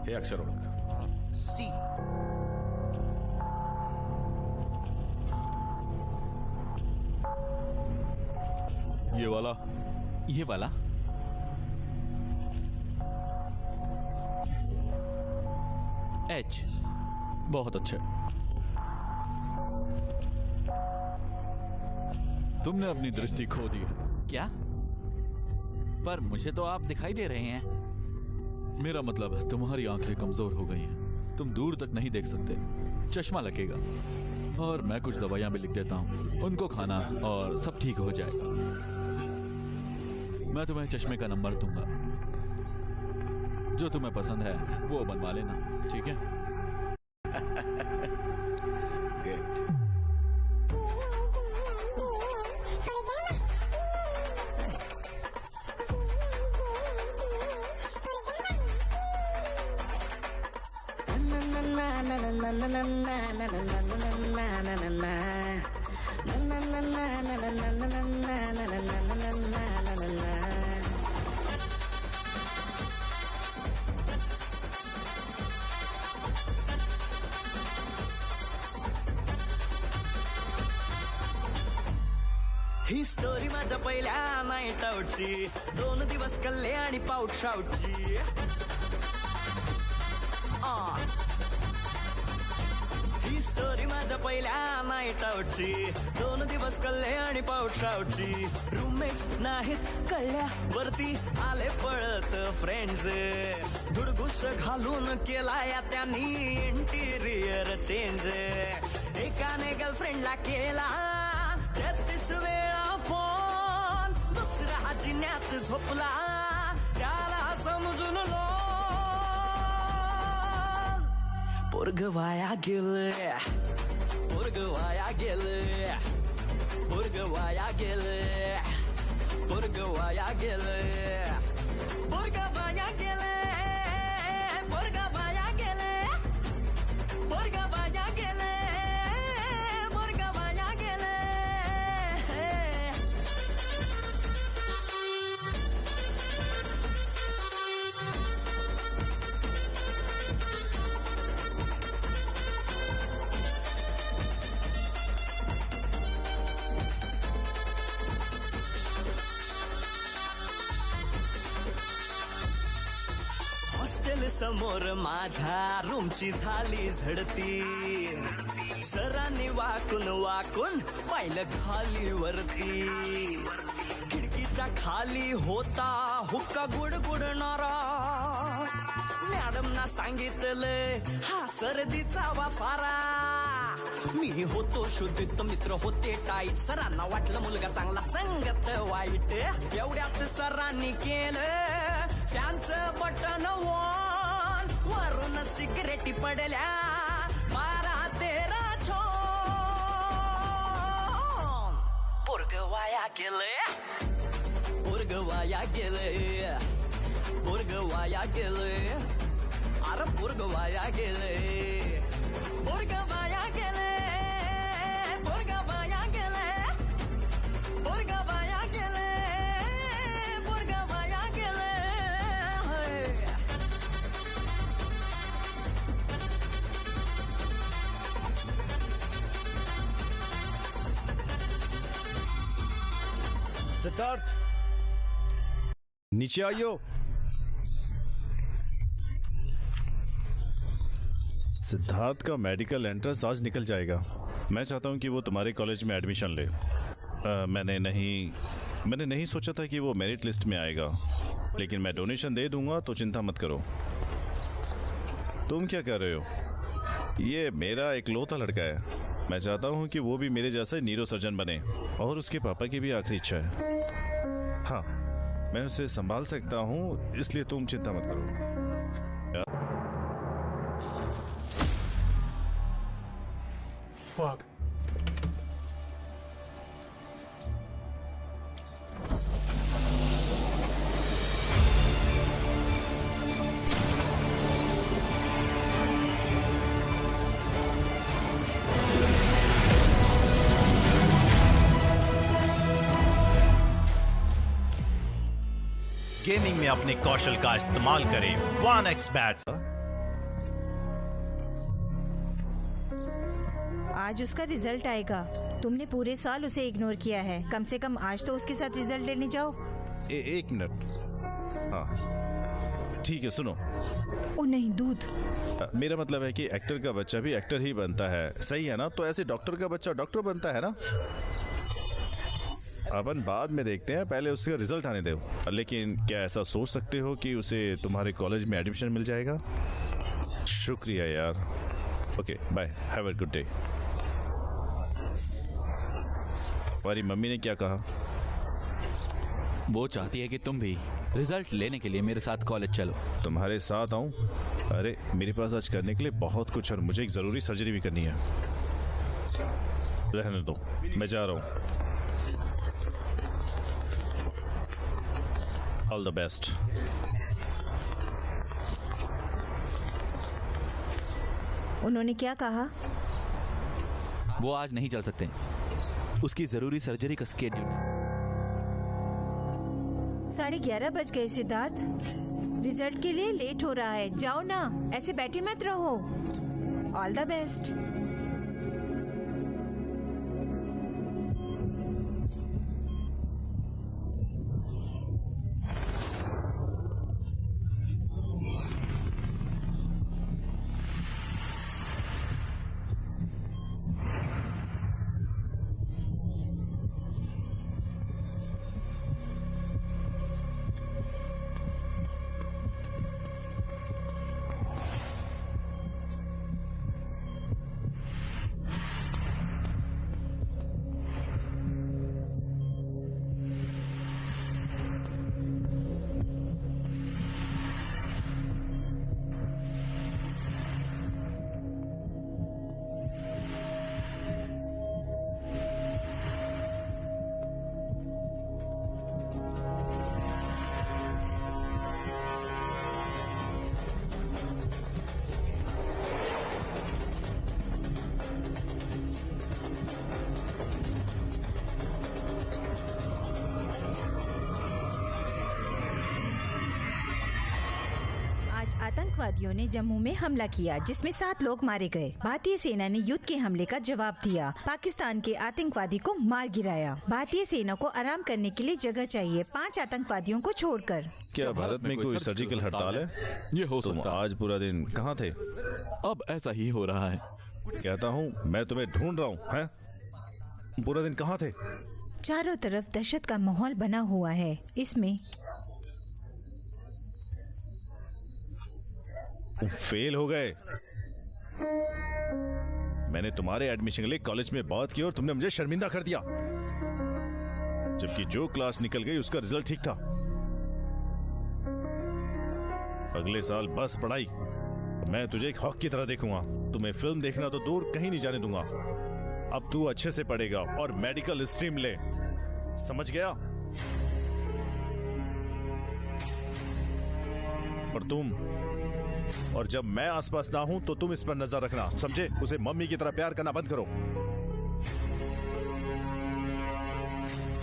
हे अक्षर ओळख. सी. ये वाला. ये वाला. एच. बहुत अच्छे. तुमने अपनी दृष्टि खो दी है. क्या? पर मुझे तो आप दिखाई दे रहे हैं. मेरा मतलब तुम्हारी आंखें कमजोर हो गई हैं. तुम दूर तक नहीं देख सकते. चश्मा लगेगा और मैं कुछ दवाइयां भी लिख देता हूँ. उनको खाना और सब ठीक हो जाएगा. मैं तुम्हें चश्मे का नंबर दूंगा. जो तुम्हें पसंद है वो बनवा लेना. ठीक है? ही स्टोरी माझ्या पहिल्या नाईट आउटची. 2 दिवस कल्ले आणि पाऊट शाऊटची. ही स्टोरी माझ्या पहिल्या नाईट आउटची. 2 दिवस कल्ले आणि पाऊट शाऊटची. रूममेट्स नाहीत कळल्या वरती आले पळत फ्रेंड्स. धुडघुस घालून केलाय त्यांनी इंटिरियर चेंज. एकाने गर्लफ्रेंडला केला 33 वेळा फोन. दुसरा जिन्यात झोपला त्याला समजून लो. पोरग वाया गेले. पोरग वाया गेले. पोरग वाया गेले. पोरग वाया गेले. पोरग वाया गेले. पोरग वाया गेले. पोरग वाया गेले. पोरग वाया गेले. हॉस्टेल समोर माझ्या रूमची झाली झडती. सरांनी वाकून वाकून पाहिलं खाली वरती. खिडकीच्या खाली होता हुक्का गुडगुडणारा. मॅडमना सांगितलं हा सर्दीचा वाफारा. मी होतो शुद्धित मित्र होते टाईट. सरांना वाटलं मुलगा चांगला संगत वाईट. एवढ्यात सरांनी केलं फॅनचं बटन ऑन. वरून सिगरेटी पडल्या 12-13 छोन. पोरग वाया गेले. पोरग वाया गेले. पोरग वाया गेले. अरे पोरग वाया गेले. पोरग वाया गेले. पोरग वाया गेले. पोरग वाया गेले. पोरग वाया गेले. सिद्धार्थ नीचे आइयो. सिद्धार्थ का मेडिकल एंट्रेंस आज निकल जाएगा. मैं चाहता हूं कि वो तुम्हारे कॉलेज में एडमिशन ले. मैंने नहीं सोचा था कि वो मेरिट लिस्ट में आएगा, लेकिन मैं डोनेशन दे दूंगा तो चिंता मत करो. तुम क्या कर रहे हो? ये मेरा इकलौता लड़का है. मैं चाहता हूं कि वो भी मेरे जैसा न्यूरो सर्जन बने, और उसके पापा की भी आखिरी इच्छा है. हाँ, मैं उसे संभाल सकता हूं, इसलिए तुम चिंता मत करो. Fuck. गेमिंग में अपने कौशल का इस्तेमाल करें 1xBet. आज उसका रिजल्ट आएगा। तुमने पूरे साल उसे इग्नोर किया है, कम से कम आज तो उसके साथ रिजल्ट लेने जाओ। एक मिनट। हाँ ठीक है, सुनो। ओ नहीं, दूध। मेरा मतलब है कि एक्टर का बच्चा भी एक्टर ही बनता है, सही है ना? तो ऐसे डॉक्टर का बच्चा डॉक्टर बनता है ना। अपन बाद में देखते हैं, पहले उसका रिजल्ट आने दो। लेकिन क्या ऐसा सोच सकते हो कि उसे तुम्हारे कॉलेज में एडमिशन मिल जाएगा? शुक्रिया यार। Okay bye, have a good day. तुम्हारी मम्मी ने क्या कहा? वो चाहती है कि तुम भी रिजल्ट लेने के लिए मेरे साथ कॉलेज चलो। तुम्हारे साथ आऊं? अरे मेरे पास आज करने के लिए बहुत कुछ और मुझे एक जरूरी सर्जरी भी करनी है। रहने दो, मैं जा रहा हूं। All the best. उन्होंने क्या कहा? वो आज नहीं चल सकते, उसकी जरूरी सर्जरी का स्केड्यूल है। 11:30 बज गए सिद्धार्थ, रिजल्ट के लिए लेट हो रहा है। जाओ ना, ऐसे बैठे मत रहो। All the best. आतंकवादियों ने जम्मू में हमला किया, जिसमें 7 लोग मारे गए। भारतीय सेना ने युद्ध के हमले का जवाब दिया, पाकिस्तान के आतंकवादी को मार गिराया। भारतीय सेना को आराम करने के लिए जगह चाहिए, 5 आतंकवादियों को छोड़कर। क्या भारत में कोई सर्जिकल हड़ताल है? ये हो तुम सकता है। आज पूरा दिन कहाँ थे? अब ऐसा ही हो रहा है। कहता हूँ मैं तुम्हें ढूंढ रहा हूँ। हैं? पूरा दिन कहाँ थे? चारों तरफ दहशत का माहौल बना हुआ है। इसमें तुम फेल हो गए। मैंने तुम्हारे एडमिशन के लिए कॉलेज में बात की और तुमने मुझे शर्मिंदा कर दिया, जबकि जो क्लास निकल गई उसका रिजल्ट ठीक था। अगले साल बस पढ़ाई। मैं तुझे एक हॉक की तरह देखूंगा। तुम्हें फिल्म देखना तो दूर, कहीं नहीं जाने दूंगा। अब तू अच्छे से पढ़ेगा और मेडिकल स्ट्रीम ले, समझ गया? और तुम, और जब मैं आसपास ना हूं तो तुम इस पर नजर रखना, समझे? उसे मम्मी की तरह प्यार करना बंद करो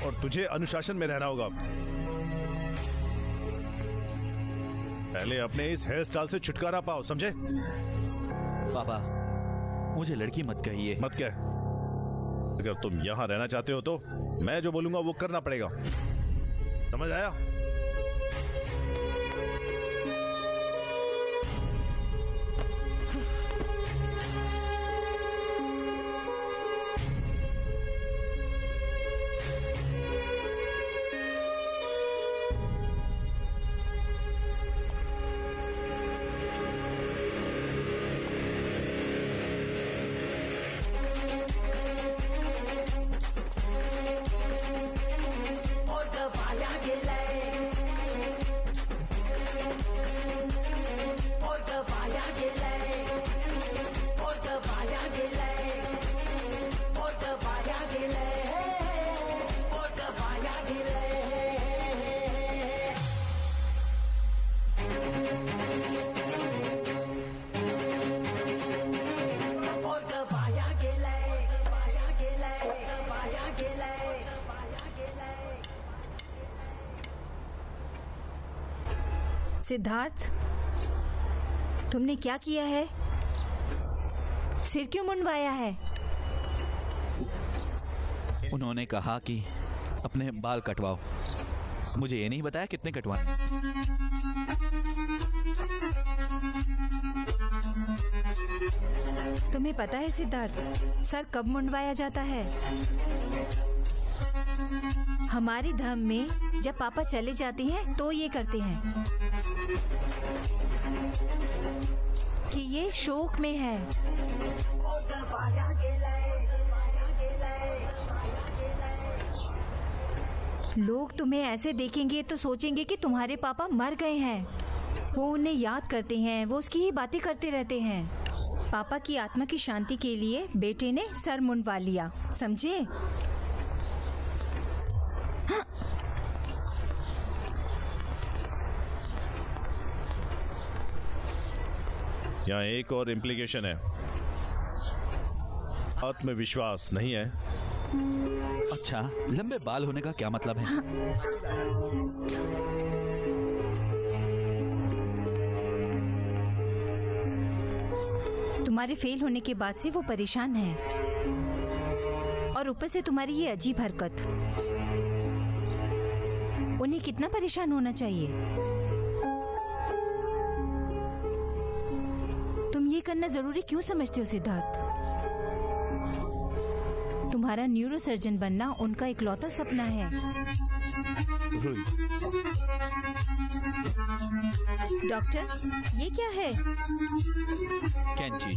और तुझे अनुशासन में रहना होगा। पहले अपने इस हेयर स्टाइल से छुटकारा पाओ, समझे? पापा, मुझे लड़की मत कहिए। मत कह। अगर तुम यहां रहना चाहते हो तो मैं जो बोलूंगा वो करना पड़ेगा, समझ आया? सिद्धार्थ, तुमने क्या किया है? सिर क्यों मुंडवाया है? उन्होंने कहा कि अपने बाल कटवाओ। मुझे ये नहीं बताया कितने कटवाने। तुम्हें पता है सिद्धार्थ, सर कब मुंडवाया जाता है? हमारे धर्म में जब पापा चले जाते हैं तो ये करते हैं कि ये शोक में है। लोग तुम्हें ऐसे देखेंगे तो सोचेंगे कि तुम्हारे पापा मर गए हैं। वो उन्हें याद करते हैं, वो उसकी ही बातें करते रहते हैं। पापा की आत्मा की शांति के लिए बेटे ने सर मुंडवा लिया, समझे? हाँ। यहाँ एक और इम्प्लीकेशन है, आत्मविश्वास नहीं है। अच्छा, लंबे बाल होने का क्या मतलब है? तुम्हारे फेल होने के बाद से वो परेशान है, और ऊपर से तुम्हारी ये अजीब हरकत। उन्हें कितना परेशान होना चाहिए। तुम ये करना जरूरी क्यों समझते हो सिद्धार्थ? तुम्हारा न्यूरोसर्जन बनना उनका इकलौता सपना है। रुई, डॉक्टर, ये क्या है? कैंची।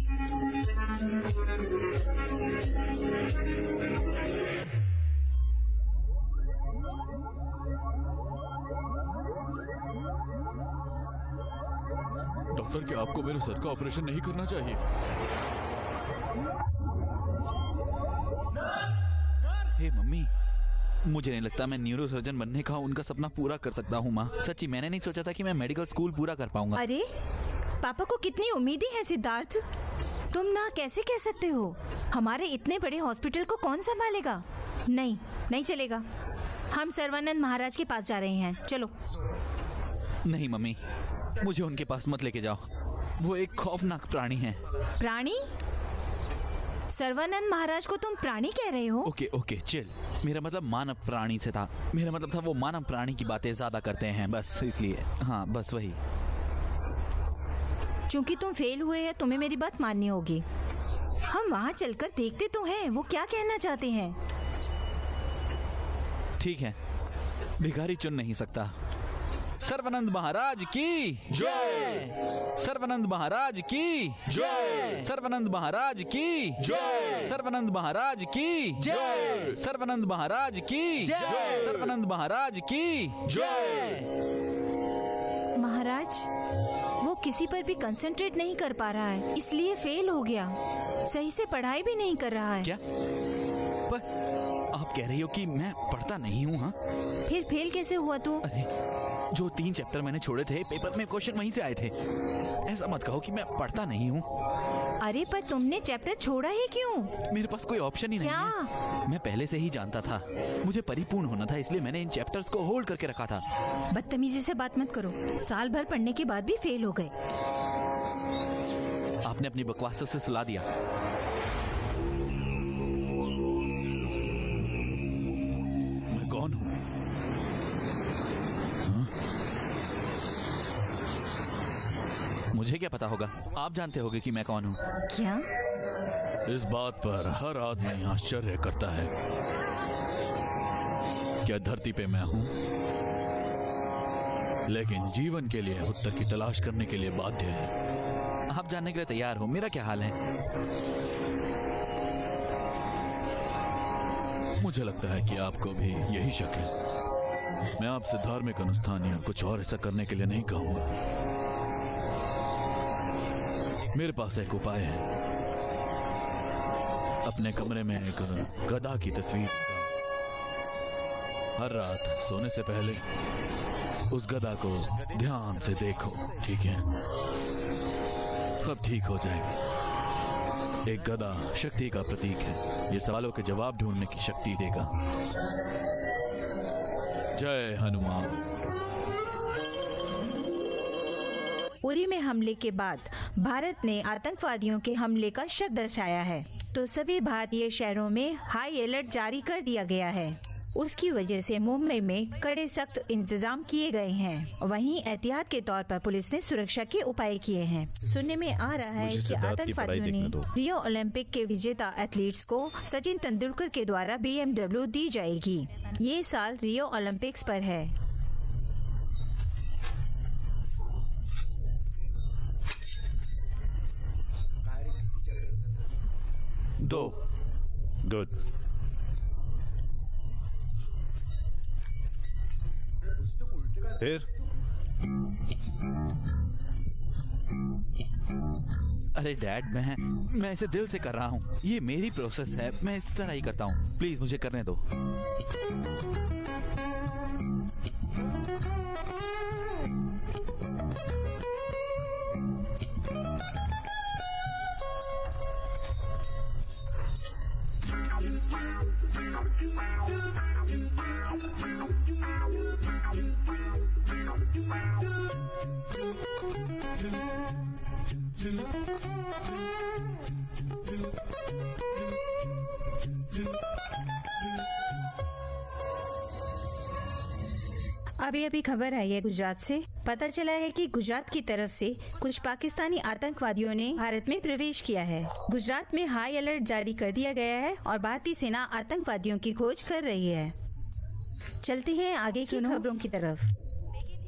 डॉक्टर, क्या आपको मेरे सर का ऑपरेशन नहीं करना चाहिए? हे मम्मी, मुझे नहीं लगता मैं न्यूरोसर्जन बनने का उनका सपना पूरा कर सकता हूँ माँ। सच्ची, मैंने नहीं सोचा था कि मैं मेडिकल स्कूल पूरा कर पाऊंगा। अरे पापा को कितनी उम्मीदें हैं सिद्धार्थ। तुम ना कैसे कह सकते हो? हमारे इतने बड़े हॉस्पिटल को कौन संभालेगा? नहीं, नहीं चलेगा। हम सर्वानंद महाराज के पास जा रहे हैं, चलो। नहीं मम्मी, मुझे उनके पास मत लेके जाओ। वो एक खौफनाक प्राणी है। प्राणी? सर्वानंद महाराज को तुम प्राणी कह रहे हो? Okay okay chill. मेरा मतलब मानव प्राणी से था। मेरा मतलब था वो मानव प्राणी की बातें ज्यादा करते हैं, बस इसलिए। हाँ, बस वही। चूंकि तुम फेल हुए हैं, तुम्हें मेरी बात माननी होगी। हम वहाँ चलकर देखते तो हैं वो क्या कहना चाहते हैं। ठीक है, भिखारी चुन नहीं सकता। सर्वानंद महाराज की जय! सर्वानंद महाराज की जय! सर्वानंद महाराज की जय! सर्वानंद महाराज की जय! सर्वानंद महाराज की जय! सर्वानंद महाराज की जय! महाराज, वो किसी पर भी कंसंट्रेट नहीं कर पा रहा है, इसलिए फेल हो गया। सही से पढ़ाई भी नहीं कर रहा है। क्या? पर आप कह रही हो कि मैं पढ़ता नहीं हूँ? हाँ, फिर फेल कैसे हुआ तू? अरे, जो 3 चैप्टर मैंने छोड़े थे, पेपर में क्वेश्चन वहीं से आए थे। ऐसा मत कहो कि मैं पढ़ता नहीं हूँ। अरे पर तुमने चैप्टर छोड़ा ही क्यों? मेरे पास कोई ऑप्शन ही नहीं क्या? है। मैं पहले से ही जानता था मुझे परिपूर्ण होना था, इसलिए मैंने इन चैप्टर्स को होल्ड करके रखा था। बदतमीजी से बात मत करो। साल भर पढ़ने के बाद भी फेल हो गए। आपने अपनी बकवासों से सुला दिया। मैं कौन हूँ? मुझे क्या पता होगा? आप जानते होगे कि मैं कौन हूँ। क्या? इस बात पर हर आदमी आश्चर्य करता है। क्या धरती पे मैं हूँ? लेकिन जीवन के लिए उत्तर की तलाश करने के लिए बाध्य है। आप जानने के लिए तैयार हो मेरा क्या हाल है? मुझे लगता है कि आपको भी यही शक है। मैं आपसे धार्मिक अनुष्ठान या कुछ और ऐसा करने के लिए नहीं कहूंगा। मेरे पास एक उपाय है। अपने कमरे में एक गधा की तस्वीर हर रात सोने से पहले उस गधा को ध्यान से देखो, ठीक है? सब ठीक हो जाएगा। एक गधा शक्ति का प्रतीक है। ये सवालों के जवाब ढूंढने की शक्ति देगा। जय हनुमान। उरी में हमले के बाद भारत ने आतंकवादियों के हमले का शक दर्शाया है, तो सभी भारतीय शहरों में हाई अलर्ट जारी कर दिया गया है। उसकी वजह से मुंबई में कड़े सख्त इंतजाम किए गए हैं। वहीं एहतियात के तौर पर पुलिस ने सुरक्षा के उपाय किए हैं। सुनने में आ रहा है मुझे कि सिद्धार्थ की पढ़ाई आतंकवादियों ने देखने दो। रियो ओलंपिक के विजेता एथलीट्स को सचिन तेंदुलकर के द्वारा BMW दी जाएगी। ये साल रियो ओलंपिक्स पर है। दो। गुड। फिर अरे डैड, मैं इसे दिल से कर रहा हूँ। ये मेरी प्रोसेस है, मैं इस तरह ही करता हूँ। प्लीज मुझे करने दो। अभी खबर आई है गुजरात से। पता चला है कि गुजरात की तरफ से कुछ पाकिस्तानी आतंकवादियों ने भारत में प्रवेश किया है। गुजरात में हाई अलर्ट जारी कर दिया गया है और भारतीय सेना आतंकवादियों की खोज कर रही है। चलते हैं आगे की खबरों की तरफ।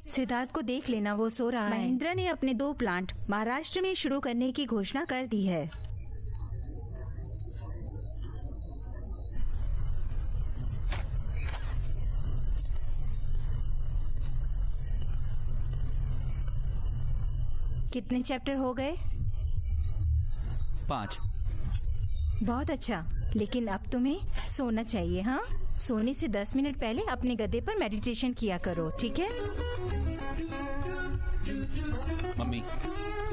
सिद्धार्थ को देख लेना, वो सो रहा है। महिंद्रा ने अपने 2 प्लांट महाराष्ट्र में शुरू करने की घोषणा कर दी है। कितने चैप्टर हो गए? 5। बहुत अच्छा, लेकिन अब तुम्हें सोना चाहिए। हाँ, सोने से 10 मिनट पहले अपने गद्दे पर मेडिटेशन किया करो, ठीक है? मम्मी,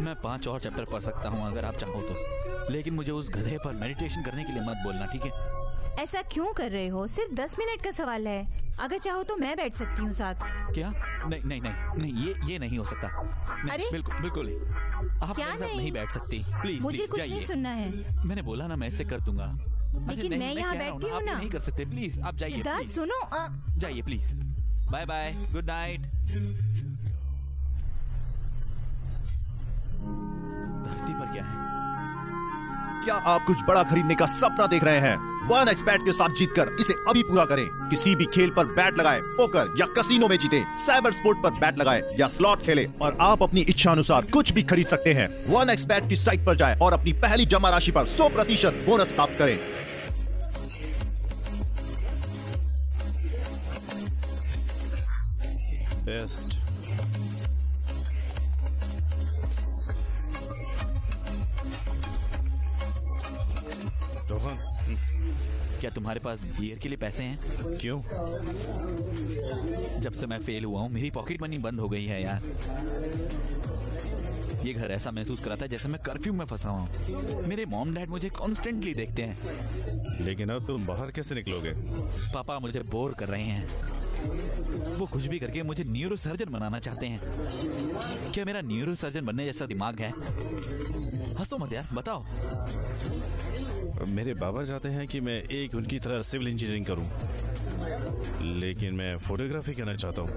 मैं 5 और चैप्टर पढ़ सकता हूँ अगर आप चाहो तो, लेकिन मुझे उस गधे पर मेडिटेशन करने के लिए मत बोलना, ठीक है? ऐसा क्यों कर रहे हो? सिर्फ 10 मिनट का सवाल है। अगर चाहो तो मैं बैठ सकती हूँ साथ। क्या? नहीं, ये नहीं हो सकता। नहीं, अरे? बिल्कुल नहीं। आप क्या मेरे साथ नहीं? नहीं बैठ सकती। प्लीज मुझे प्लीज कुछ जाइए। नहीं सुनना है। मैंने बोला ना, मैं ऐसे कर दूंगा। अरे लेकिन नहीं, मैं यहाँ कह रहा बैठी ना, हूँ आप ना। नहीं कर सकते। प्लीज आप जाइए। सिद्धार्थ प्लीज। सुनो। जाइए please. Bye bye, good night. धरती पर क्या है? क्या आप कुछ बड़ा खरीदने का सपना देख रहे हैं? 1xBet के साथ जीतकर इसे अभी पूरा करें। किसी भी खेल पर बैट लगाएं, पोकर या कसिनो में जीतें, साइबर स्पोर्ट पर बैट लगाएं या स्लॉट खेलें और आप अपनी इच्छा अनुसार कुछ भी खरीद सकते हैं। 1xBet की साइट पर जाएं और अपनी पहली जमा राशि पर 100% बोनस प्राप्त करें। बेस्ट। रोहन, क्या तुम्हारे पास बियर के लिए पैसे हैं? क्यों? जब से मैं फेल हुआ हूँ मेरी पॉकेट मनी बंद हो गई है यार। ये घर ऐसा महसूस कराता है जैसे मैं कर्फ्यू में फंसा हूँ। मेरे मॉम डैड मुझे कॉन्स्टेंटली देखते हैं। लेकिन अब तुम बाहर कैसे निकलोगे? पापा मुझे बोर कर रहे हैं। वो कुछ भी करके मुझे न्यूरो सर्जन बनाना चाहते हैं। क्या मेरा न्यूरो सर्जन बनने जैसा दिमाग है? हंसो मत यार, बताओ। मेरे बाबा चाहते हैं कि मैं एक उनकी तरह सिविल इंजीनियरिंग करूं, लेकिन मैं फोटोग्राफी करना चाहता हूं।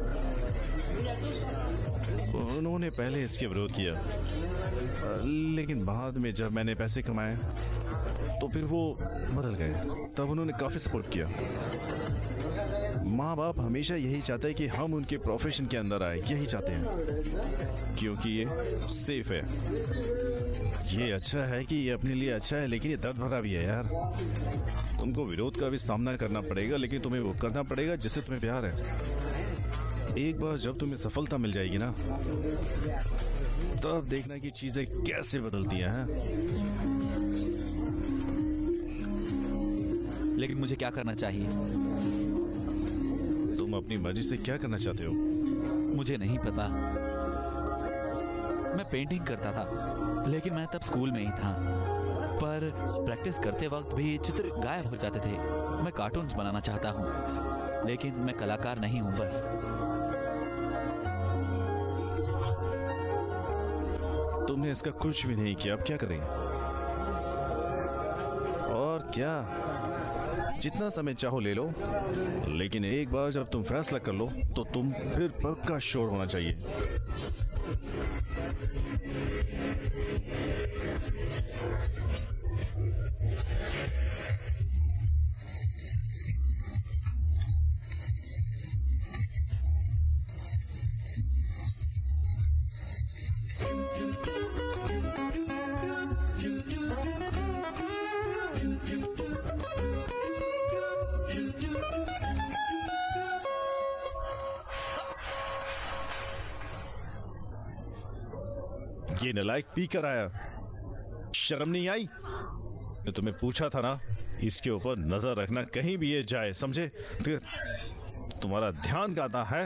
उन्होंने पहले इसके विरोध किया, लेकिन बाद में जब मैंने पैसे कमाए तो फिर वो बदल गए। तब उन्होंने काफी सपोर्ट किया। माँ बाप हमेशा यही चाहते हैं कि हम उनके प्रोफेशन के अंदर आए, यही चाहते हैं क्योंकि ये सेफ है। ये अच्छा है कि ये अपने लिए अच्छा है, लेकिन ये दर्द भरा भी है यार। तुमको विरोध का भी सामना करना पड़ेगा, लेकिन तुम्हें वो करना पड़ेगा जिससे तुम्हें प्यार है। एक बार जब तुम्हें सफलता मिल जाएगी ना, तब देखना कि चीजें कैसे बदलती हैं। लेकिन मुझे क्या करना चाहिए? तुम अपनी मर्जी से क्या करना चाहते हो? मुझे नहीं पता। मैं पेंटिंग करता था, लेकिन मैं तब स्कूल में ही था। पर प्रैक्टिस करते वक्त भी चित्र गायब हो जाते थे। मैं कार्टून्स बनाना चाहता हूँ, लेकिन मैं कलाकार नहीं हूँ बस। तुमने इसका कुछ भी नहीं किया, अब क्या करें? और क्या, जितना समय चाहो ले लो, लेकिन एक बार जब तुम फैसला कर लो तो तुम फिर पक्का श्योर होना चाहिए। ये नालायक पी कर आया, शर्म नहीं आई? मैं तुम्हें पूछा था ना, इसके ऊपर नजर रखना, कहीं भी ये जाए, समझे? फिर तुम्हारा ध्यान कहाँ है?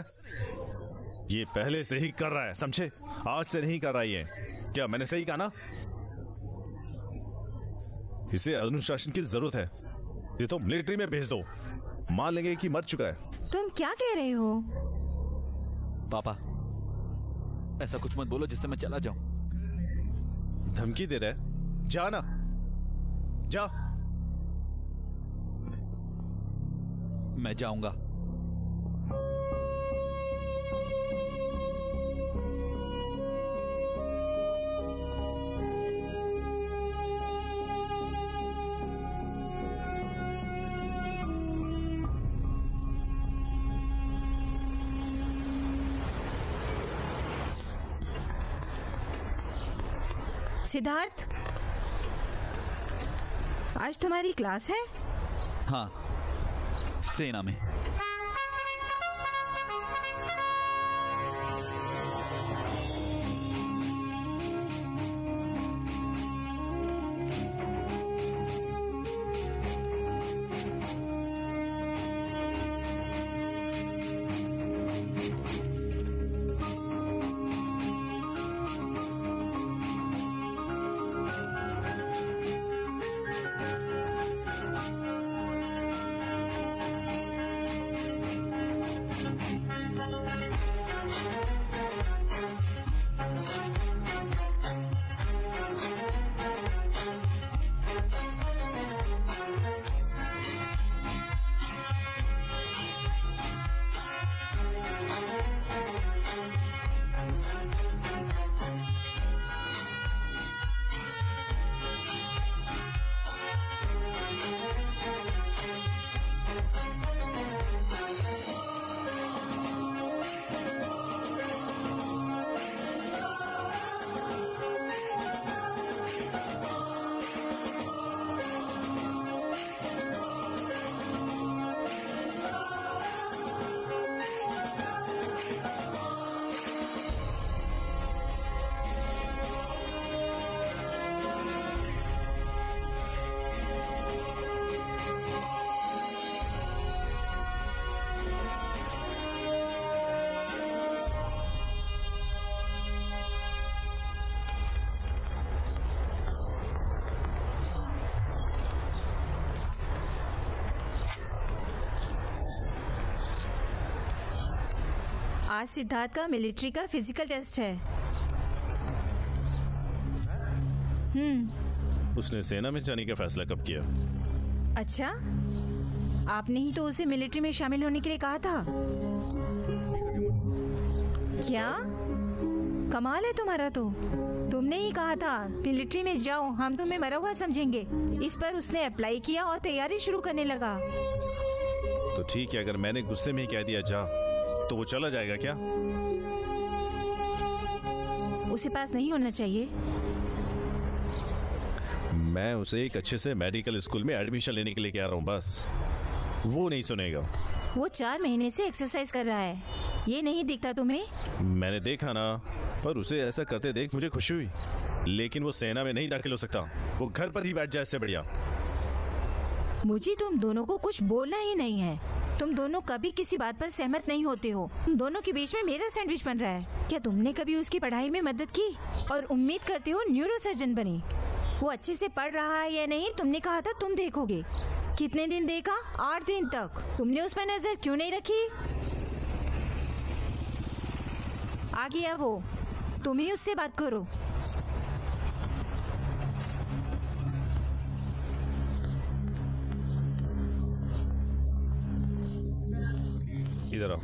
ये पहले से ही कर रहा है, समझे? आज से नहीं कर रहा है। क्या मैंने सही कहा ना? इसे अनुशासन की जरूरत है। ये तो मिलिट्री में भेज दो, मान लेंगे कि मर चुका है। तुम क्या कह रहे हो? पापा, ऐसा कुछ मत बोलो जिससे मैं चला जाऊं। धमकी दे रहे? जा ना, जा। मैं जाऊंगा। सिद्धार्थ, आज तुम्हारी क्लास है? हाँ, सेना में। आज सिद्धार्थ का मिलिट्री का फिजिकल टेस्ट है। उसने सेना में जाने का फैसला कब किया? अच्छा, आपने ही तो उसे मिलिट्री में शामिल होने के लिए कहा था। क्या कमाल है तुम्हारा तो। तुमने ही कहा था मिलिट्री में जाओ, हम तुम्हें मरा हुआ समझेंगे। इस पर उसने अप्लाई किया और तैयारी शुरू करने लगा। तो ठीक है, अगर मैंने गुस्से में ही कह दिया जा, तो वो चला जाएगा क्या? उसे पास नहीं होना चाहिए। मैं उसे एक अच्छे से मेडिकल स्कूल में एडमिशन लेने के लिए कह रहा हूँ, बस। वो नहीं सुनेगा। वो 4 महीने से एक्सरसाइज कर रहा है, ये नहीं दिखता तुम्हें? मैंने देखा ना, पर उसे ऐसा करते देख मुझे खुशी हुई। लेकिन वो सेना में नहीं दाखिल हो सकता, वो घर पर ही बैठ जाए, इससे बढ़िया। मुझे तुम दोनों को कुछ बोलना ही नहीं है। तुम दोनों कभी किसी बात पर सहमत नहीं होते हो। तुम दोनों के बीच में मेरा सैंडविच बन रहा है। क्या तुमने कभी उसकी पढ़ाई में मदद की और उम्मीद करते हो न्यूरोसर्जन बने? वो अच्छे से पढ़ रहा है या नहीं, तुमने कहा था तुम देखोगे। कितने दिन देखा? 8 दिन तक। तुमने उस पर नजर क्यों नहीं रखी? आ गया वो, तुम ही उससे बात करो। इधर आओ।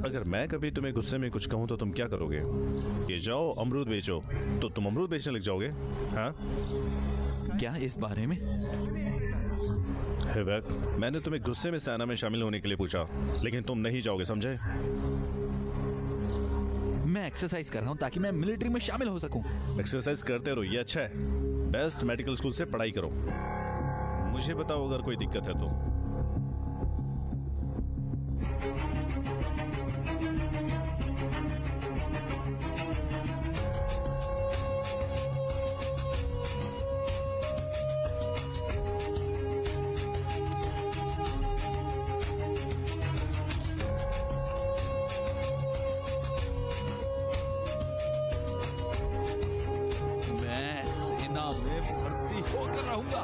अगर मैं कभी तुम्हें गुस्से में कुछ कहूं तो तुम क्या करोगे? कि जाओ अमरूद बेचो, तो तुम अमरूद बेचने लग जाओगे? हाँ? क्या इस बारे में? हिवक, मैंने तुम्हें गुस्से में सेना में शामिल होने के लिए पूछा, लेकिन तुम नहीं जाओगे, समझे? मैं एक्सरसाइज कर रहा हूँ ताकि मैं मिलिट्री में शामिल हो सकूं। एक्सरसाइज करते रहो, ये अच्छा है। बेस्ट मेडिकल स्कूल से पढ़ाई करो। मुझे बताओ अगर कोई दिक्कत है तो। होकर रहूंगा।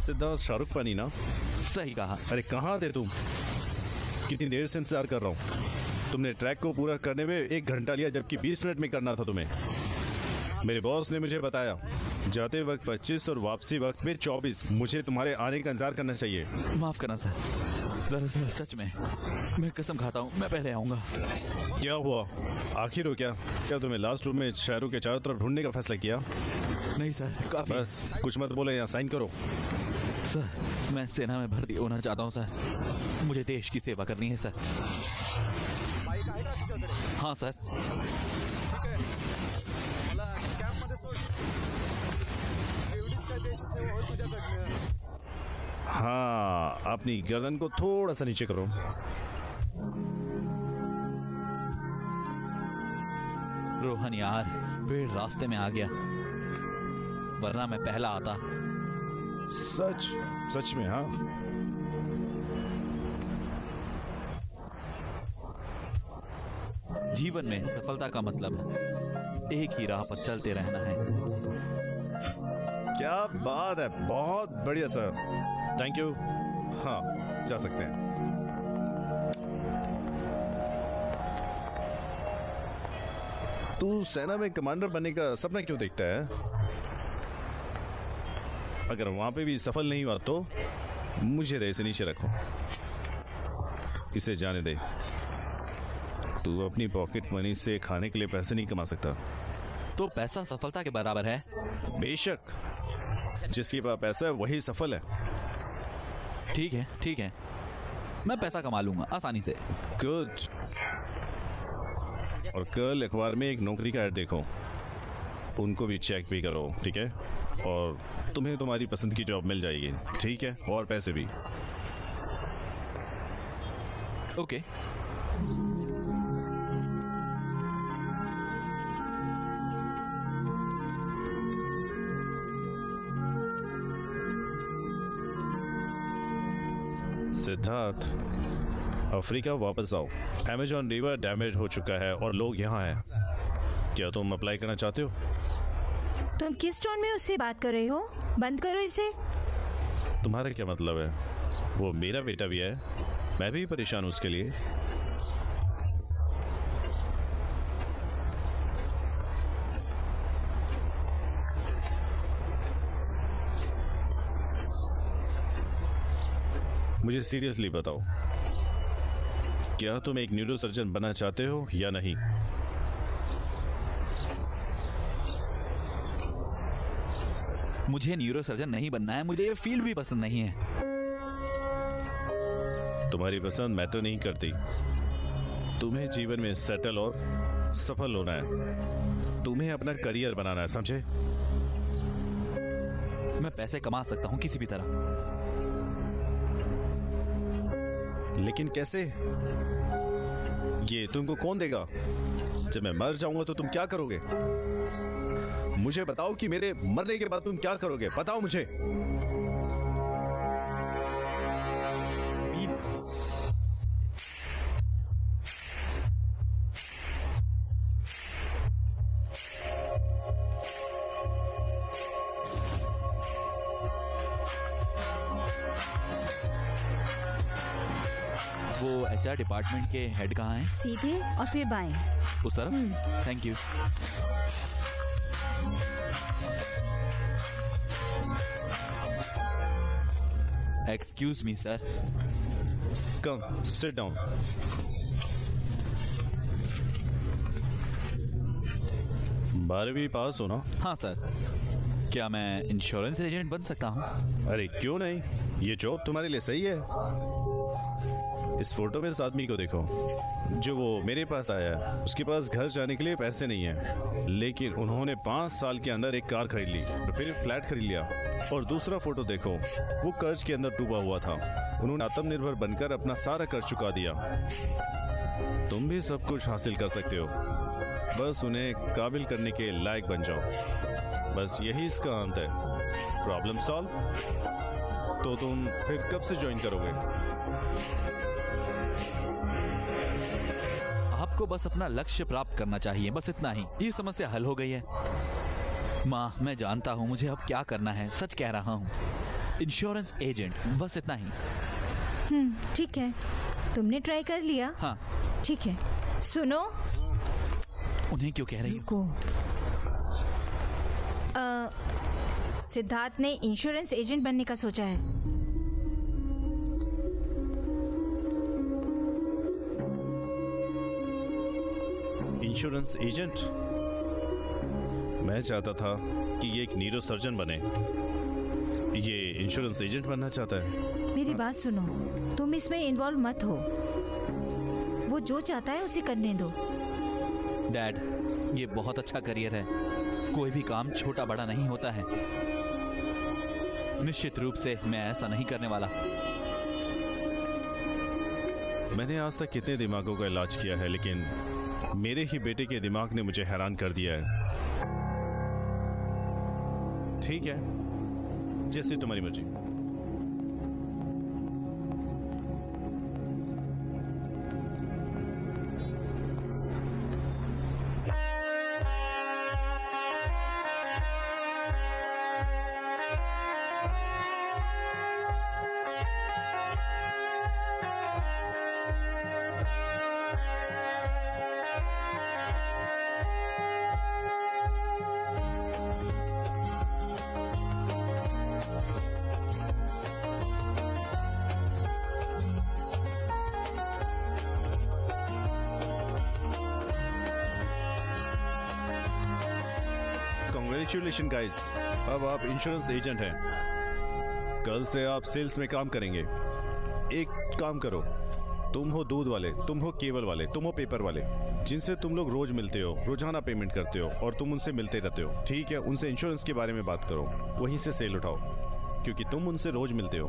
सिद्धार्थ शाहरुख पानी ना? सही कहा। अरे कहाँ थे तुम? कितनी देर से इंतजार कर रहा हूँ। तुमने ट्रैक को पूरा करने में 1 घंटा लिया, जबकि 20 मिनट में करना था तुम्हें। मेरे बॉस ने मुझे बताया जाते वक्त 25 और वापसी वक्त में 24। मुझे तुम्हारे आने का इंतजार करना चाहिए। माफ करना सर, दरअसल सच में मैं कसम खाता हूँ मैं पहले आऊंगा। क्या हुआ? आखिर हो क्या तुम्हें लास्ट रूम में शहरों के चारों तरफ ढूंढने का फैसला किया? नहीं सर, काफी। बस कुछ मत बोले, यहाँ साइन करो। सर मैं सेना में भर्ती होना चाहता हूँ सर। मुझे देश की सेवा करनी है सर। हाँ सर। हाँ, अपनी गर्दन को थोड़ा सा नीचे करो। रोहन यार, पेड़ रास्ते में आ गया, वरना मैं पहला आता। सच में? हाँ, जीवन में सफलता का मतलब एक ही राह पर चलते रहना है। क्या बात है, बहुत बढ़िया सर, थैंक यू। हाँ, जा सकते हैं। तू सेना में कमांडर बनने का सपना क्यों देखता है? अगर वहां पे भी सफल नहीं हुआ तो मुझे दे, इसे नीचे रखो, इसे जाने दे। तू अपनी पॉकेट मनी से खाने के लिए पैसे नहीं कमा सकता। तो पैसा सफलता के बराबर है? बेशक, जिसके पास पैसा है वही सफल है। ठीक है, मैं पैसा कमा लूंगा आसानी से। गुड। और कल अखबार में एक नौकरी का ऐड देखो, उनको भी चेक भी करो, ठीक है? और तुम्हें तुम्हारी पसंद की जॉब मिल जाएगी, ठीक है? और पैसे भी। ओके। सिद्धार्थ, अफ्रीका वापस आओ। अमेजॉन रिवर डैमेज हो चुका है और लोग यहाँ हैं। क्या तुम अप्लाई करना चाहते हो? तुम किस टोन में उससे बात कर रहे हो? बंद करो इसे। तुम्हारा क्या मतलब है? वो मेरा बेटा भी है, मैं भी परेशान हूं उसके लिए। मुझे सीरियसली बताओ, क्या तुम एक न्यूरोसर्जन बनना चाहते हो या नहीं? मुझे न्यूरोसर्जन नहीं बनना है, मुझे ये फील्ड भी पसंद नहीं है। तुम्हारी पसंद मैटर नहीं करती। तुम्हें जीवन में सेटल और सफल होना है, तुम्हें अपना करियर बनाना है, समझे? मैं पैसे कमा सकता हूँ किसी भी तरह, लेकिन कैसे? ये तुमको कौन देगा? जब मैं मर जाऊंगा तो तुम क्या करोगे? मुझे बताओ कि मेरे मरने के बाद तुम क्या करोगे, बताओ मुझे। वो एचआर डिपार्टमेंट के हेड कहाँ हैं? सीधे और फिर बाएं। उस तरफ? Thank you. Excuse me sir. Come sit down. बारहवीं पास हो ना? हाँ सर। क्या मैं इंश्योरेंस एजेंट बन सकता हूँ? अरे क्यों नहीं, ये जॉब तुम्हारे लिए सही है। इस फोटो में इस आदमी को देखो जो वो मेरे पास आया है। उसके पास घर जाने के लिए पैसे नहीं है, लेकिन उन्होंने 5 साल के अंदर एक कार खरीद ली और फिर फ्लैट खरीद लिया। और दूसरा फोटो देखो, वो कर्ज के अंदर डूबा हुआ था, उन्होंने आत्मनिर्भर बनकर अपना सारा कर्ज चुका दिया। तुम भी सब कुछ हासिल कर सकते हो, बस उन्हें काबिल करने के लायक बन जाओ। बस यही इसका अंत है। Problem solve. तो तुम फिर कब से ज्वाइन करोगे? आपको बस अपना लक्ष्य प्राप्त करना चाहिए, बस इतना ही। ये समस्या हल हो गई है। माँ, मैं जानता हूँ मुझे अब क्या करना है, सच कह रहा हूँ। इंश्योरेंस एजेंट, बस इतना ही। ठीक है, तुमने ट्राई कर लिया। हाँ ठीक है, सुनो। उन्हें क्यों कह रही हो? सिद्धार्थ ने इंश्योरेंस एजेंट बनने का सोचा है। Insurance agent? मैं चाहता था कि ये एक न्यूरो सर्जन बने। ये इंश्योरेंस एजेंट बनना चाहता है। मेरी बात सुनो, तुम इसमें इन्वॉल्व मत हो। वो जो चाहता है उसे करने दो। डैड, ये बहुत अच्छा करियर है। कोई भी काम छोटा बड़ा नहीं होता है। निश्चित रूप से मैं ऐसा नहीं करने वाला। मैंने आज तक कितने दिमागों का इलाज किया है, लेकिन मेरे ही बेटे के दिमाग ने मुझे हैरान कर दिया है। ठीक है, जैसे तुम्हारी मर्जी। कांग्रेचुलेशन गाइस, अब आप इंश्योरेंस एजेंट हैं। कल से आप सेल्स में काम करेंगे। एक काम करो, तुम हो दूध वाले, तुम हो केबल वाले, तुम हो पेपर वाले, जिनसे तुम लोग रोज मिलते हो, रोजाना पेमेंट करते हो और तुम उनसे मिलते रहते हो। ठीक है, उनसे इंश्योरेंस के बारे में बात करो, वहीं से सेल उठाओ, क्योंकि तुम उनसे रोज मिलते हो।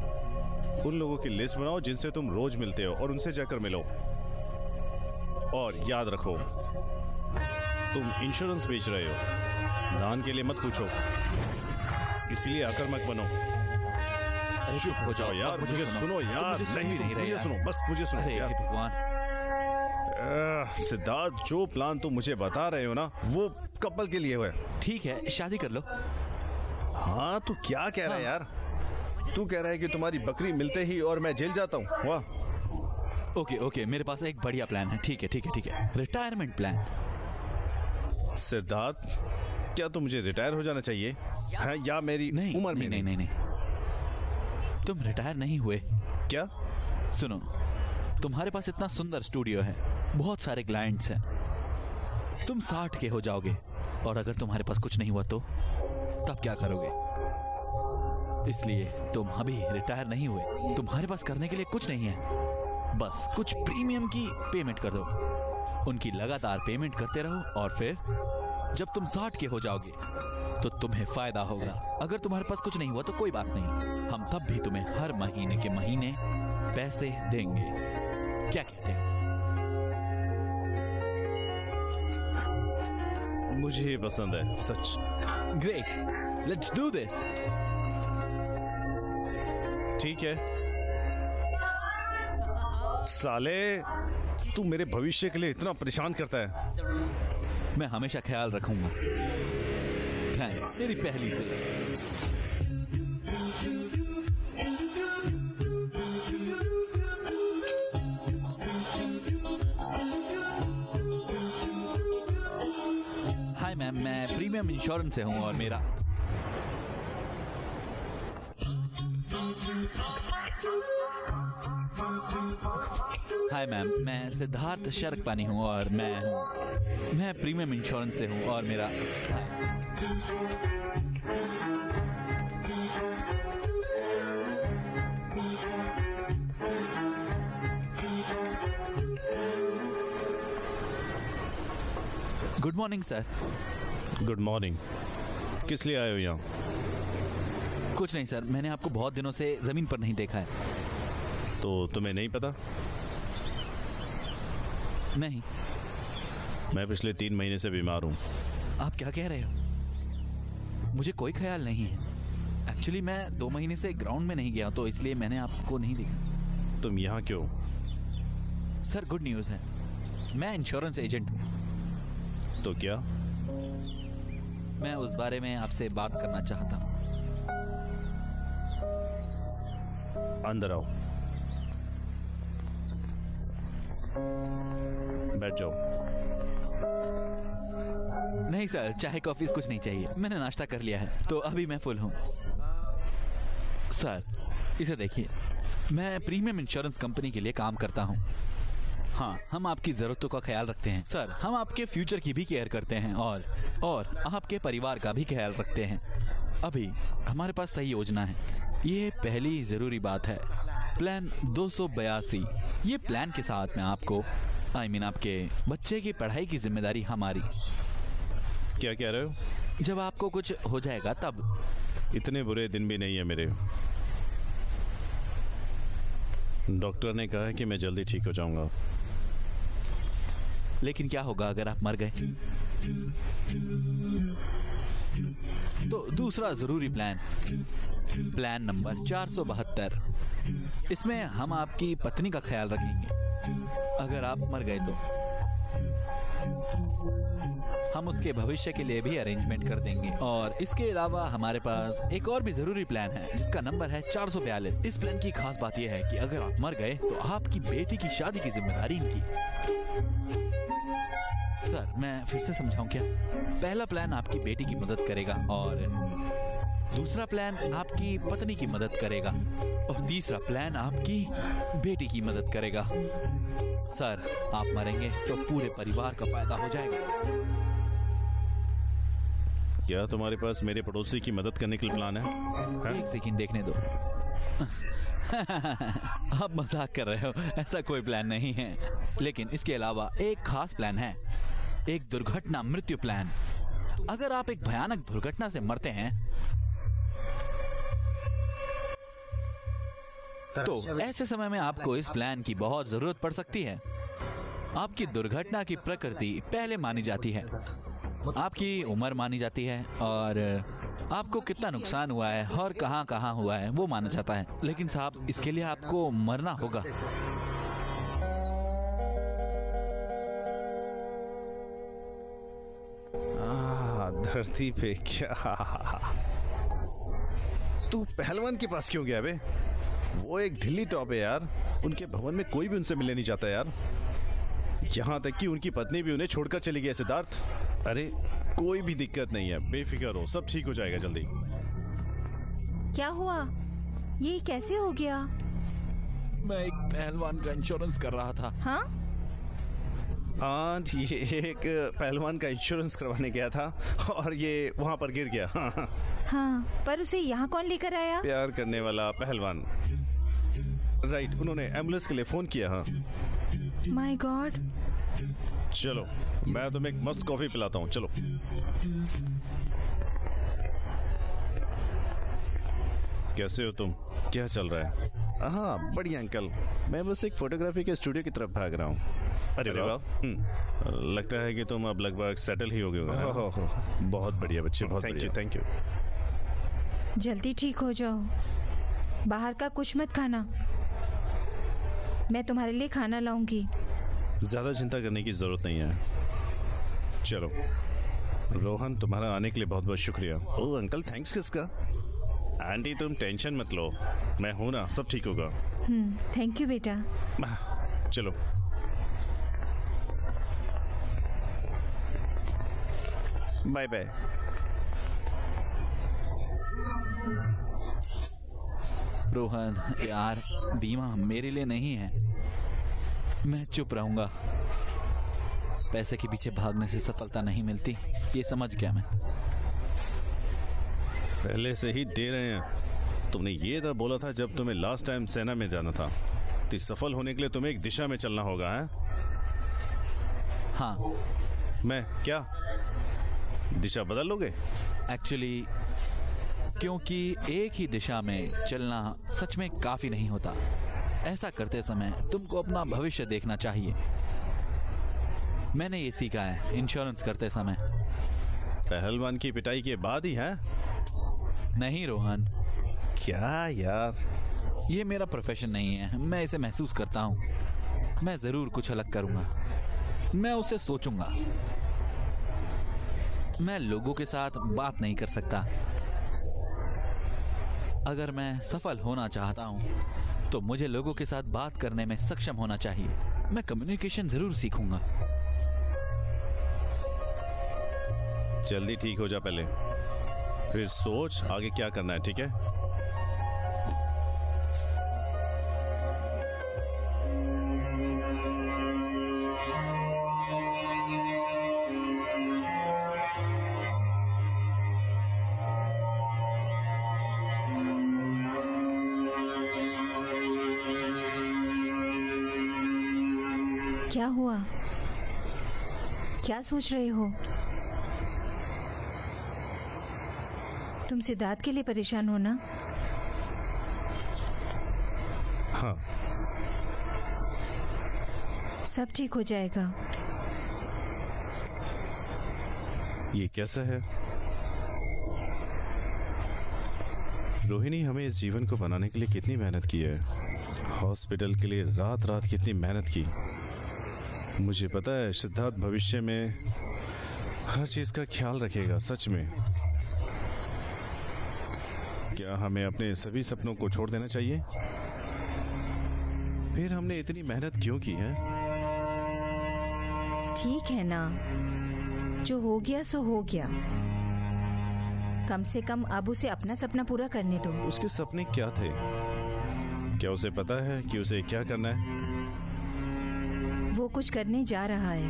उन लोगों की लिस्ट बनाओ जिनसे तुम रोज मिलते हो और उनसे जाकर मिलो। और याद रखो, तुम इंश्योरेंस बेच रहे हो, दान के लिए मत पूछो, इसलिए आक्रामक बनो। अरे चुप हो जाओ यार, मुझे सुनो यार। मुझे सुनो, बस मुझे सुनो अरे यार। भगवान, सिद्धार्थ, जो प्लान तुम मुझे बता रहे हो ना, वो कपल के लिए हुआ है। ठीक है, शादी कर लो। हाँ, तू क्या कह रहा है यार? तू कह रहा है कि तुम्हारी बकरी मिलते ही और मैं जेल जाता हूँ? वाह। ओके ओके, मेरे पास एक बढ़िया प्लान है। ठीक है ठीक है ठीक है, रिटायरमेंट प्लान। सिद्धार्थ, क्या तो मुझे रिटायर हो जाना चाहिए है या मेरी नहीं उम्र में? नहीं नहीं नहीं, तुम रिटायर नहीं हुए। क्या? सुनो, तुम्हारे पास इतना सुंदर स्टूडियो है, बहुत सारे क्लाइंट्स हैं, तुम 60 के हो जाओगे और अगर तुम्हारे पास कुछ नहीं हुआ तो तब क्या करोगे? इसलिए तुम अभी रिटायर नहीं हुए, तुम्हारे पास करने के लिए कुछ नहीं है, बस कुछ प्रीमियम की पेमेंट कर दो, उनकी लगातार पेमेंट करते रहो और फिर जब तुम 60 के हो जाओगे तो तुम्हें फायदा होगा। अगर तुम्हारे पास कुछ नहीं हुआ तो कोई बात नहीं, हम तब भी तुम्हें हर महीने के महीने पैसे देंगे। क्या कहते हैं? मुझे ये पसंद है, सच। Great, let's do this. ठीक है साले, तू मेरे भविष्य के लिए इतना परेशान करता है। मैं हमेशा ख्याल रखूंगा। थैंक्स, मेरी पहली से। हाय मैम, मैं प्रीमियम इंश्योरेंस से हूं और मेरा हाय मैम, मैं सिद्धार्थ शरकपानी हूँ और मैं प्रीमियम इंश्योरेंस से हूँ और मेरा good morning sir. Good morning. किस लिए आए हो यहाँ? कुछ नहीं सर, मैंने आपको बहुत दिनों से जमीन पर नहीं देखा है। तो तुम्हें नहीं पता? नहीं। मैं पिछले 3 महीने से बीमार हूँ। आप क्या कह रहे हो? मुझे कोई ख्याल नहीं है। एक्चुअली मैं 2 महीने से ग्राउंड में नहीं गया तो इसलिए मैंने आपको नहीं देखा। तुम यहाँ क्यों? सर गुड न्यूज़ है, मैं इंश्योरेंस एजेंट हूँ। तो क्या? मैं उस बारे में आपसे बात करना चाहता हूँ। अंदर आओ, बैठ जाओ। नहीं सर, चाय कॉफी कुछ नहीं चाहिए, मैंने नाश्ता कर लिया है तो अभी मैं फुल हूँ। सर इसे देखिए, मैं प्रीमियम इंश्योरेंस कंपनी के लिए काम करता हूँ। हाँ, हम आपकी जरूरतों का ख्याल रखते हैं सर, हम आपके फ्यूचर की भी केयर करते हैं और आपके परिवार का भी ख्याल रखते हैं। अभी हमारे पास सही योजना है। ये पहली जरूरी बात है, प्लान 282। ये प्लान के साथ में आपको आपके बच्चे की पढ़ाई की जिम्मेदारी हमारी। क्या कह रहे हो? जब आपको कुछ हो जाएगा तब। इतने बुरे दिन भी नहीं है मेरे। डॉक्टर ने कहा है कि मैं जल्दी ठीक हो जाऊंगा। लेकिन क्या होगा अगर आप मर गए? तो दूसरा जरूरी प्लान नंबर 472। इसमें हम आपकी पत्नी का ख्याल रखेंगे। अगर आप मर गए तो हम उसके भविष्य के लिए भी अरेंजमेंट कर देंगे। और इसके अलावा हमारे पास एक और भी जरूरी प्लान है जिसका नंबर है 442। इस प्लान की खास बात यह है कि अगर आप मर गए तो आपकी बेटी की शादी की जिम्मेदारी इनकी। सर मैं फिर से समझाऊं क्या? पहला प्लान आपकी बेटी की मदद करेगा और दूसरा प्लान आपकी पत्नी की मदद करेगा और तीसरा प्लान आपकी बेटी की मदद करेगा। सर आप मरेंगे तो पूरे परिवार का फायदा हो जाएगा। क्या तुम्हारे पास मेरे पड़ोसी की मदद करने के लिए प्लान है? एक सेकंड देखने दो। आप मजाक कर रहे हो, ऐसा कोई प्लान नहीं है। लेकिन इसके अलावा एक खास प्लान है, एक दुर्घटना मृत्यु प्लान। अगर आप एक भयानक दुर्घटना से मरते हैं तो ऐसे समय में आपको इस प्लान की बहुत जरूरत पड़ सकती है। आपकी दुर्घटना की प्रकृति पहले मानी जाती है, आपकी उम्र मानी जाती है और आपको कितना नुकसान हुआ है और कहां कहां हुआ है वो माना जाता है। लेकिन साहब इसके लिए आपको मरना होगा। धरती पे क्या तू पहलवान के पास क्यों गया बे? वो एक ढिल्ली टॉप है यार। उनके भवन में कोई भी उनसे मिलने नहीं चाहता यार। यहाँ तक कि उनकी पत्नी भी उन्हें छोड़कर चली गई है सिद्धार्थ। अरे कोई भी दिक्कत नहीं है, बेफिक्र हो, सब ठीक हो जाएगा जल्दी। क्या हुआ? ये कैसे हो गया? मैं एक पहलवान का इंश्योरेंस कर रहा था। हाँ? हाँ, ये एक पहलवान का इंश्योरेंस करवाने गया था और ये वहाँ पर गिर गया। हाँ, हाँ, पर उसे यहाँ कौन लेकर आया? प्यार करने वाला पहलवान। राइट, उन्होंने एम्बुलेंस के लिए फोन किया। हाँ माय गॉड। चलो, मैं तुम्हें एक मस्त कॉफी पिलाता हूँ, चलो। कैसे हो तुम? क्या चल रहा है? हाँ बढ़िया अंकल, मैं बस एक फोटोग्राफी के स्टूडियो की तरफ भाग रहा हूँ। अरे वाह, लगता है कि तुम अब लगभग सेटल ही हो गए होगे। बहुत बढ़िया बच्चे, बहुत बढ़िया। Thank you. जल्दी ठीक हो जाओ, बाहर का कुछ मत खाना। मैं तुम्हारे लिए खाना लाऊंगी। ज्यादा चिंता करने की जरूरत नहीं है। चलो रोहन, तुम्हारा आने के लिए बहुत बहुत शुक्रिया। ओह अंकल, थैंक्स किसका? आंटी तुम टेंशन मत लो, मैं हूं ना, सब ठीक होगा। थैंक यू बेटा। चलो। Bye bye. रोहन यार, बीमा मेरे लिए नहीं है। मैं चुप रहूंगा। पैसे के पीछे भागने से सफलता नहीं मिलती, ये समझ गया मैं। पहले से ही दे रहे हैं। तुमने ये तो बोला था जब तुम्हें लास्ट टाइम सेना में जाना था, तो सफल होने के लिए तुम्हें एक दिशा में चलना होगा है? हाँ। मैं क्या दिशा बदल लोगे? एक्चुअली क्योंकि एक ही दिशा में चलना सच में काफी नहीं होता। ऐसा करते समय तुमको अपना भविष्य देखना चाहिए। मैंने ये सीखा है इंश्योरेंस करते समय। पहलवान की पिटाई के बाद ही है? नहीं रोहन। क्या यार, ये मेरा प्रोफेशन नहीं है। मैं इसे महसूस करता हूँ। मैं जरूर कुछ अलग करूंगा। मैं उसे सोचूंगा। मैं लोगों के साथ बात नहीं कर सकता। अगर मैं सफल होना चाहता हूं तो मुझे लोगों के साथ बात करने में सक्षम होना चाहिए। मैं कम्युनिकेशन जरूर सीखूंगा। जल्दी ठीक हो जा पहले, फिर सोच आगे क्या करना है, ठीक है? क्या हुआ? क्या सोच रहे हो? तुम सिद्धार्थ के लिए परेशान हो ना? हाँ। सब ठीक हो जाएगा। ये कैसा है? रोहिणी हमें इस जीवन को बनाने के लिए कितनी मेहनत की है। हॉस्पिटल के लिए रात रात कितनी मेहनत की। मुझे पता है सिद्धार्थ भविष्य में हर चीज का ख्याल रखेगा। सच में क्या हमें अपने सभी सपनों को छोड़ देना चाहिए? फिर हमने इतनी मेहनत क्यों की है? ठीक है ना, जो हो गया सो हो गया। कम से कम अब उसे अपना सपना पूरा करने दो। उसके सपने क्या थे? क्या उसे पता है कि उसे क्या करना है? वो कुछ करने जा रहा है।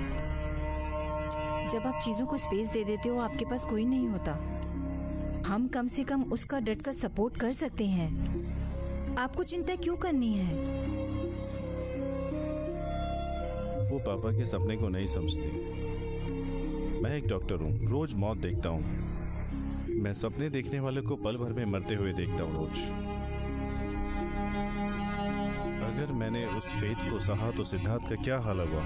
जब आप चीजों को स्पेस दे देते हो, आपके पास कोई नहीं होता। हम कम से कम उसका डटकर सपोर्ट कर सकते हैं। आपको चिंता क्यों करनी है? वो पापा के सपने को नहीं समझती। मैं एक डॉक्टर हूँ, रोज मौत देखता हूँ। मैं सपने देखने वाले को पल भर में मरते हुए देखता हूँ रोज। अगर मैंने उस फेथ को सहा तो सिद्धार्थ का क्या हाल हुआ?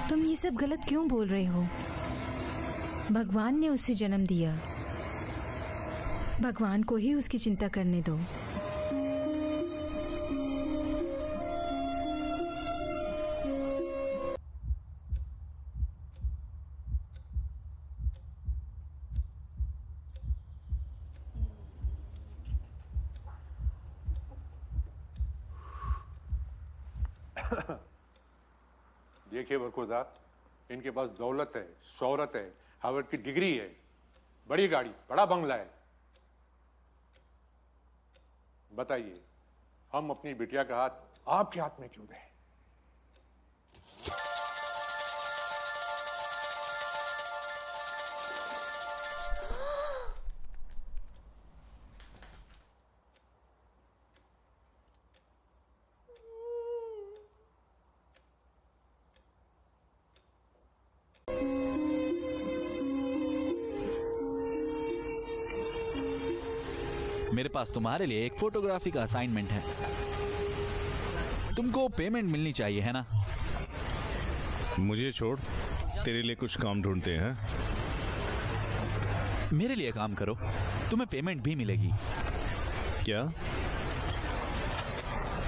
तुम ये सब गलत क्यों बोल रहे हो? भगवान ने उसे जन्म दिया। भगवान को ही उसकी चिंता करने दो। देखिए बरखुरदार, इनके पास दौलत है, शोहरत है, हार्वर्ड की डिग्री है, बड़ी गाड़ी, बड़ा बंगला है। बताइए, हम अपनी बिटिया का हाथ आपके हाथ में क्यों दें? मेरे पास तुम्हारे लिए एक फोटोग्राफी का असाइनमेंट है। तुमको पेमेंट मिलनी चाहिए, है ना? मुझे छोड़, तेरे लिए कुछ काम ढूंढते हैं। मेरे लिए काम करो, तुम्हें पेमेंट भी मिलेगी। क्या?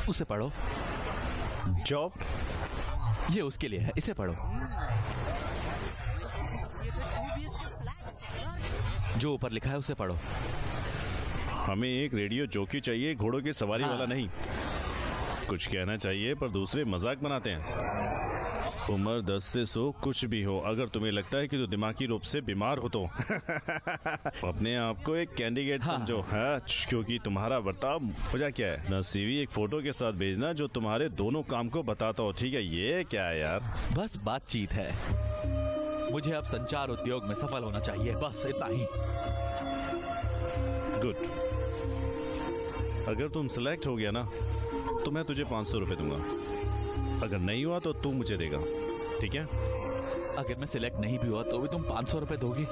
उसे पढ़ो। जॉब? ये उसके लिए है, इसे पढ़ो। जो ऊपर लिखा है उसे पढ़ो। हमें एक रेडियो जॉकी चाहिए, घोड़ों की सवारी वाला नहीं। कुछ कहना चाहिए पर दूसरे मजाक बनाते हैं। उम्र 10 से 100 कुछ भी हो, अगर तुम्हें लगता है कि तो दिमागी रूप से बीमार हो तो अपने आप को एक कैंडिडेट समझो। हाँ, क्योंकि तुम्हारा बर्ताव वजह क्या है ना, सीवी एक फोटो के साथ भेजना जो तुम्हारे दोनों काम को बताता हो। ठीक है, ये क्या है यार? बस बातचीत है। मुझे अब संचार उद्योग में सफल होना चाहिए, बस इतना ही। गुड। अगर तुम सिलेक्ट हो गया ना तो मैं तुझे 500 रुपए दूंगा। अगर नहीं हुआ तो तू मुझे देगा, ठीक है? अगर मैं सिलेक्ट नहीं भी हुआ तो भी तुम 500 रुपए दोगे?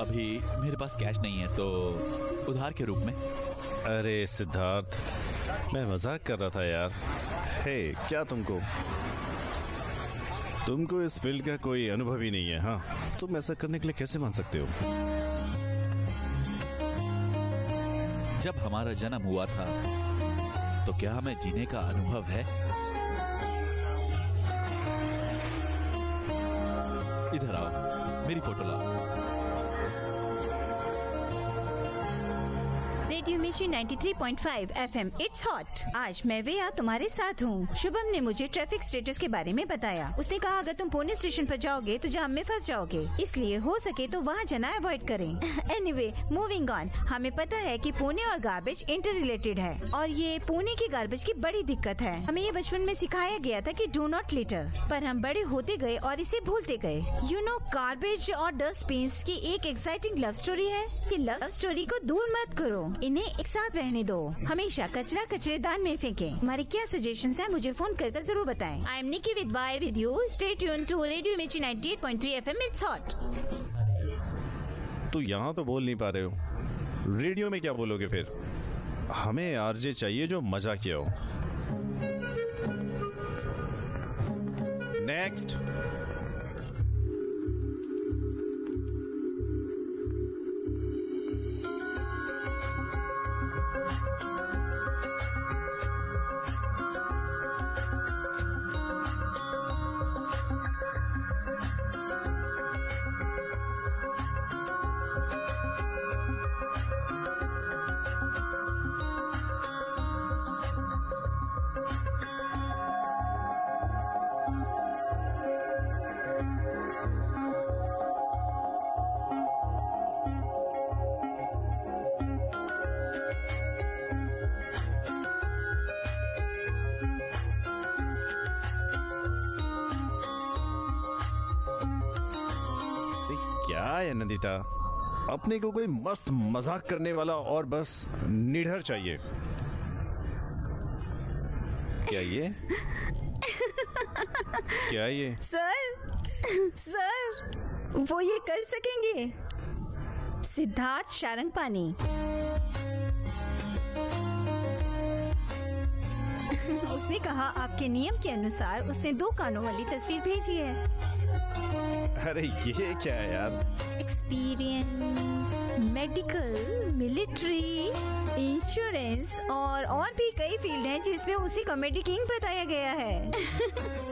अभी मेरे पास कैश नहीं है, तो उधार के रूप में। अरे सिद्धार्थ, मैं मजाक कर रहा था यार। हे, क्या तुमको इस फील्ड का कोई अनुभव ही नहीं है? हाँ, तुम ऐसा करने के लिए कैसे मान सकते हो? जब हमारा जन्म हुआ था तो क्या हमें जीने का अनुभव है? इधर आओ, मेरी फोटो लाओ। रेडियो मिर्ची 93.5 FM, इट्स हॉट। आज मैं वेया तुम्हारे साथ हूँ। शुभम ने मुझे ट्रैफिक स्टेटस के बारे में बताया। उसने कहा अगर तुम पुणे स्टेशन पर जाओगे तो जाम में फंस जाओगे, इसलिए हो सके तो वहाँ जाना अवॉइड करें। Anyway, moving on. हमें पता है कि पुणे और गार्बेज इंटर रिलेटेड है और ये पुणे की गार्बेज की बड़ी दिक्कत है। हमें ये बचपन में सिखाया गया था कि डू नॉट लिटर, पर हम बड़े होते गए और इसे भूलते गए। यू नो, गार्बेज और डस्टबिन्स की एक एक्साइटिंग लव स्टोरी है। कि लव स्टोरी को दूर मत करो, इन्हें एक साथ रहने दो। हमेशा कचरा कचरेदान में फेंकें। हमारे क्या सजेशंस हैं मुझे फोन कर जरूर बताएं। I am Nikki with why with you. Stay tune to radio Mirchi 98.3 FM, it's hot. तो यहाँ तो बोल नहीं पा रहे हो, रेडियो में क्या बोलोगे फिर? हमें आरजे चाहिए जो मजा किया हो। नेक्स्ट। क्या है नंदिता, अपने को कोई मस्त मजाक करने वाला और बस निडर चाहिए। क्या ये? क्या ये? सर, वो ये कर सकेंगे? सिद्धार्थ शारंगपानी। उसने कहा आपके नियम के अनुसार उसने 2 कानों वाली तस्वीर भेजी है। अरे ये क्या है यार? एक्सपीरियंस, मेडिकल, मिलिट्री, इंश्योरेंस और भी कई फील्ड हैं जिसमें उसे कॉमेडी किंग बताया गया है।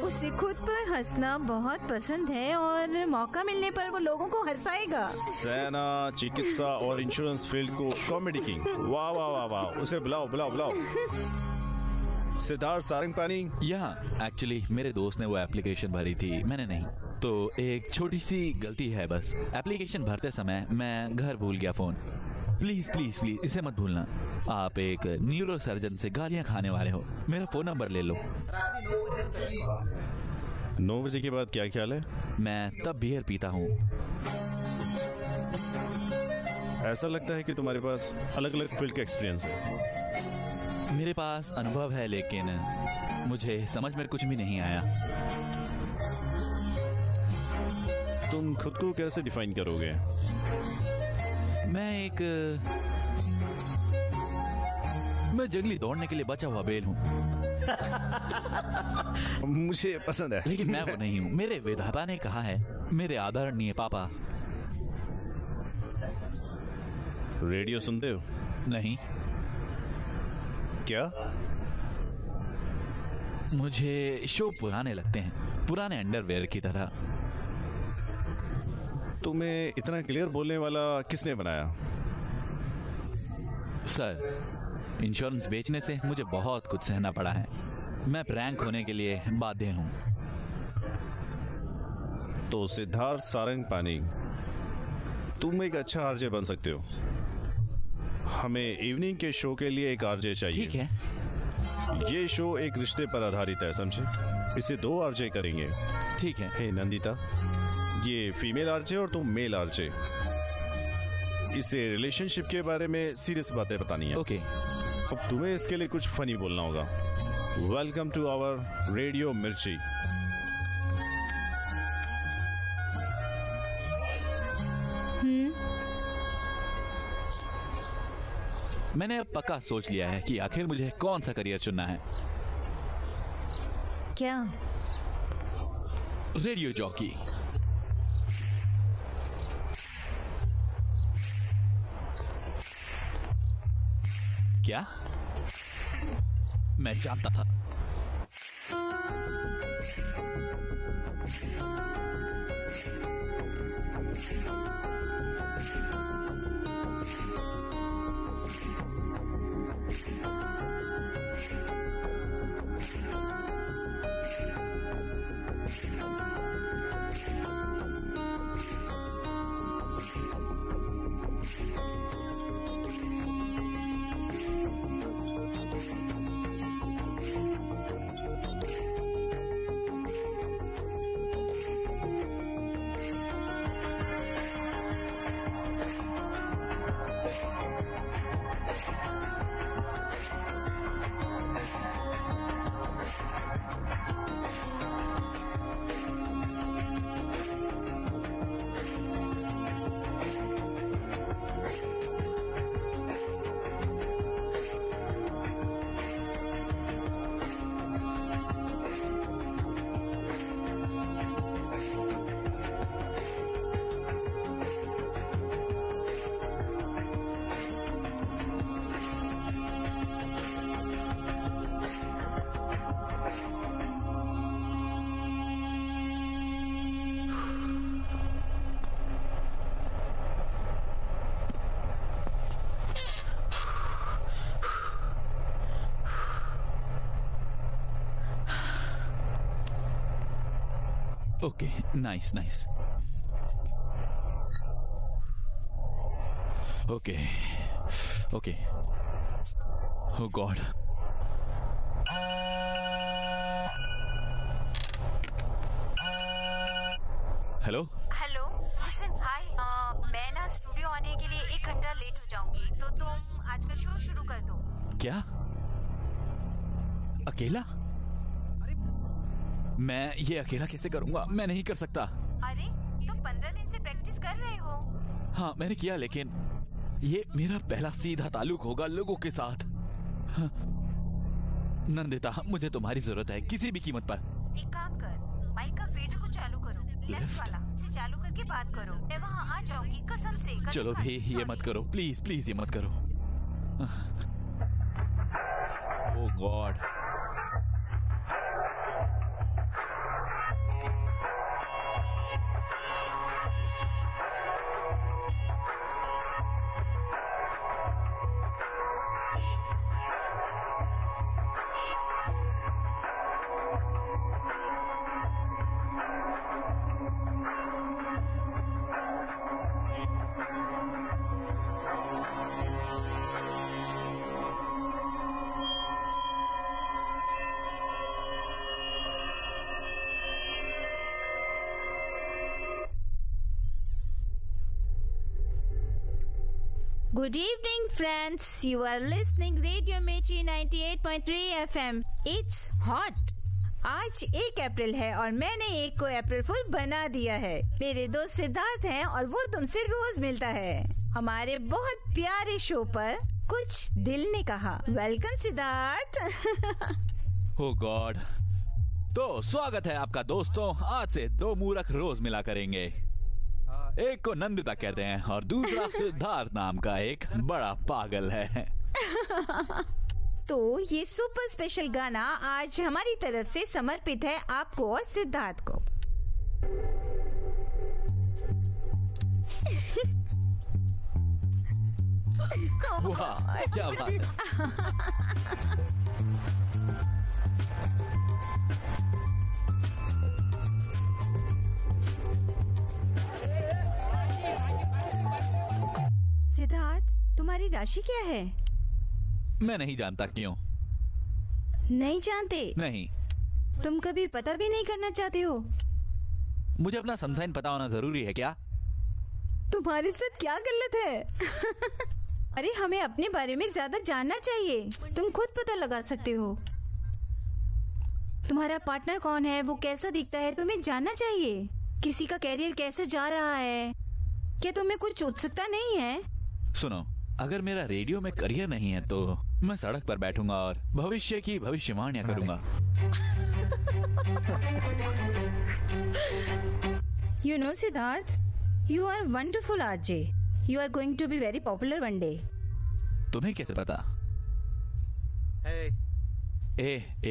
उसे खुद पर हंसना बहुत पसंद है और मौका मिलने पर वो लोगों को हंसाएगा। सेना, चिकित्सा और इंश्योरेंस फील्ड को कॉमेडी किंग। वाह वाह वाह वाह, उसे बुलाओ बुलाओ बुलाओ। सिद्धार्थ सारंगपानी। यहाँ एक्चुअली मेरे दोस्त ने वो एप्लीकेशन भरी थी, मैंने नहीं। तो एक छोटी सी गलती है बस। एप्लीकेशन भरते समय मैं घर भूल गया फोन। प्लीज प्लीज प्लीज इसे मत भूलना। आप एक न्यूरो सर्जन से गालियां खाने वाले हो, मेरा फोन नंबर ले लो। 9 बजे के बाद क्या ख्याल है? मैं तब बियर पीता हूँ। ऐसा लगता है कि तुम्हारे पास अलग अलग फील्ड का एक्सपीरियंस है। मेरे पास अनुभव है, लेकिन मुझे समझ में कुछ भी नहीं आया। तुम खुद को कैसे डिफाइन करोगे? मैं जंगली दौड़ने के लिए बचा हुआ बेल हूँ। मुझे पसंद है, लेकिन मैं वो नहीं हूँ। मेरे विधाता ने कहा है, मेरे आदरणीय पापा। रेडियो सुनते हो? नहीं। क्या? मुझे शो पुराने लगते हैं, पुराने अंडरवेयर की तरह। तुम्हें इतना क्लियर बोलने वाला किसने बनाया? सर, इंश्योरेंस बेचने से मुझे बहुत कुछ सहना पड़ा है। मैं प्रैंक होने के लिए बाध्य हूँ। तो सिद्धार्थ सारंगपानी, तुम एक अच्छा आरजे बन सकते हो। हमें इवनिंग के शो के लिए एक आरजे चाहिए। ठीक है। ये शो एक रिश्ते पर आधारित है, समझे? इसे 2 आरजे करेंगे। ठीक है। हे नंदिता, ये फीमेल आरजे और तुम मेल आरजे। इसे रिलेशनशिप के बारे में सीरियस बातें बतानी है। ओके। अब तुम्हें इसके लिए कुछ फनी बोलना होगा। वेलकम टू आवर रेडियो मिर्ची। मैंने अब पक्का सोच लिया है कि आखिर मुझे कौन सा करियर चुनना है। क्या? Radio jockey. क्या? मैं जानता था। Okay, nice nice. Okay okay. Oh god. Hello hello, listen, hi. मैं ना स्टूडियो आने के लिए 1 घंटा लेट हो जाऊंगी, तो तुम आज का शो शुरू कर दो। क्या? अकेला? मैं ये अकेला कैसे करूंगा? मैं नहीं कर सकता। अरे, तुम 15 दिन से प्रैक्टिस कर रहे हो। हाँ, मैंने किया, लेकिन ये मेरा पहला सीधा ताल्लुक होगा लोगों के साथ। हाँ। नंदिता, मुझे तुम्हारी जरूरत है किसी भी कीमत पर। एक काम कर, माइक का फेजर को चालू करो, लेफ्ट वाला से चालू करके बात करो। मैं वहाँ आ जाऊंगी, कसम से। चलो भी, ये मत करो प्लीज, प्लीज ये मत करो। ओह God. Good evening, friends. You are listening Radio Mirchi 98.3 FM. It's hot. आज 1 अप्रैल है और मैंने 1 को अप्रैल फुल बना दिया है। मेरे दोस्त सिद्धार्थ हैं और वो तुमसे रोज मिलता है हमारे बहुत प्यारे शो पर कुछ दिल ने कहा। वेलकम सिद्धार्थ। Oh God. तो स्वागत है आपका दोस्तों। आज से 2 मूर्ख रोज मिला करेंगे। एक को नंदिता कहते हैं और दूसरा सिद्धार्थ नाम का एक बड़ा पागल है। तो ये सुपर स्पेशल गाना आज हमारी तरफ से समर्पित है आपको और सिद्धार्थ को। वाह, क्या बात है। सिद्धार्थ, तुम्हारी राशि क्या है? मैं नहीं जानता। क्यों नहीं जानते? नहीं। तुम कभी पता भी नहीं करना चाहते हो? मुझे अपना सनसाइन पता होना जरूरी है क्या? तुम्हारे साथ क्या गलत है? अरे हमें अपने बारे में ज्यादा जानना चाहिए। तुम खुद पता लगा सकते हो। तुम्हारा पार्टनर कौन है, वो कैसा दिखता है, तुम्हें जानना चाहिए। किसी का कैरियर कैसे जा रहा है, क्या तुम्हें कुछ उत्सुकता नहीं है? सुनो, अगर मेरा रेडियो में करियर नहीं है तो मैं सड़क पर बैठूंगा और भविष्य की भविष्यवाणियां करूंगा। You know, Siddharth, you are wonderful RJ. You are going to be very popular one day. तुम्हें कैसे पता?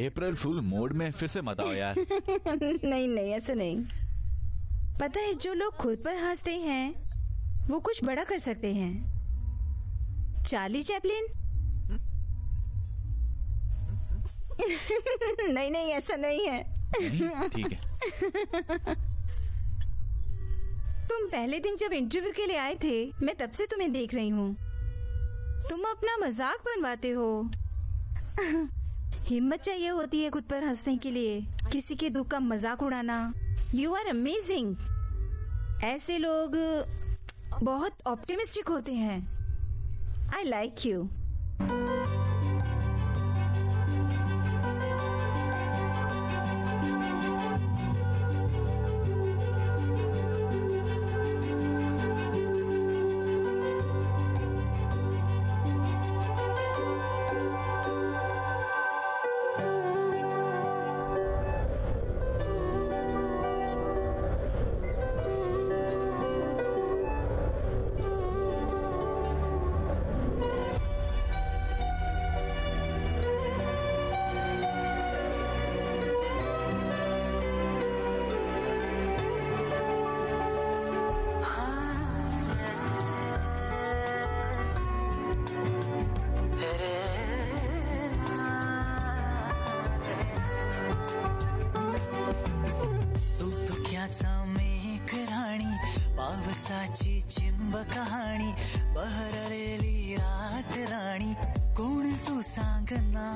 अप्रैल फूल मोड में फिर से मत आओ यार। नहीं, ऐसा नहीं। पता है, जो लोग खुद पर हंसते हैं वो कुछ बड़ा कर सकते हैं। Charlie Chaplin? नहीं, ऐसा नहीं है। ठीक है। तुम पहले दिन जब इंटरव्यू के लिए आए थे, मैं तब से तुम्हें देख रही हूँ। तुम अपना मजाक बनवाते हो। हिम्मत चाहिए होती है खुद पर हंसने के लिए, किसी के दुख का मजाक उड़ाना। You are amazing. ऐसे लोग बहुत ऑप्टिमिस्टिक होते हैं। I like you. पावसाची चिंब कहाणी बहरलेली रात राणी कोण तू सांगना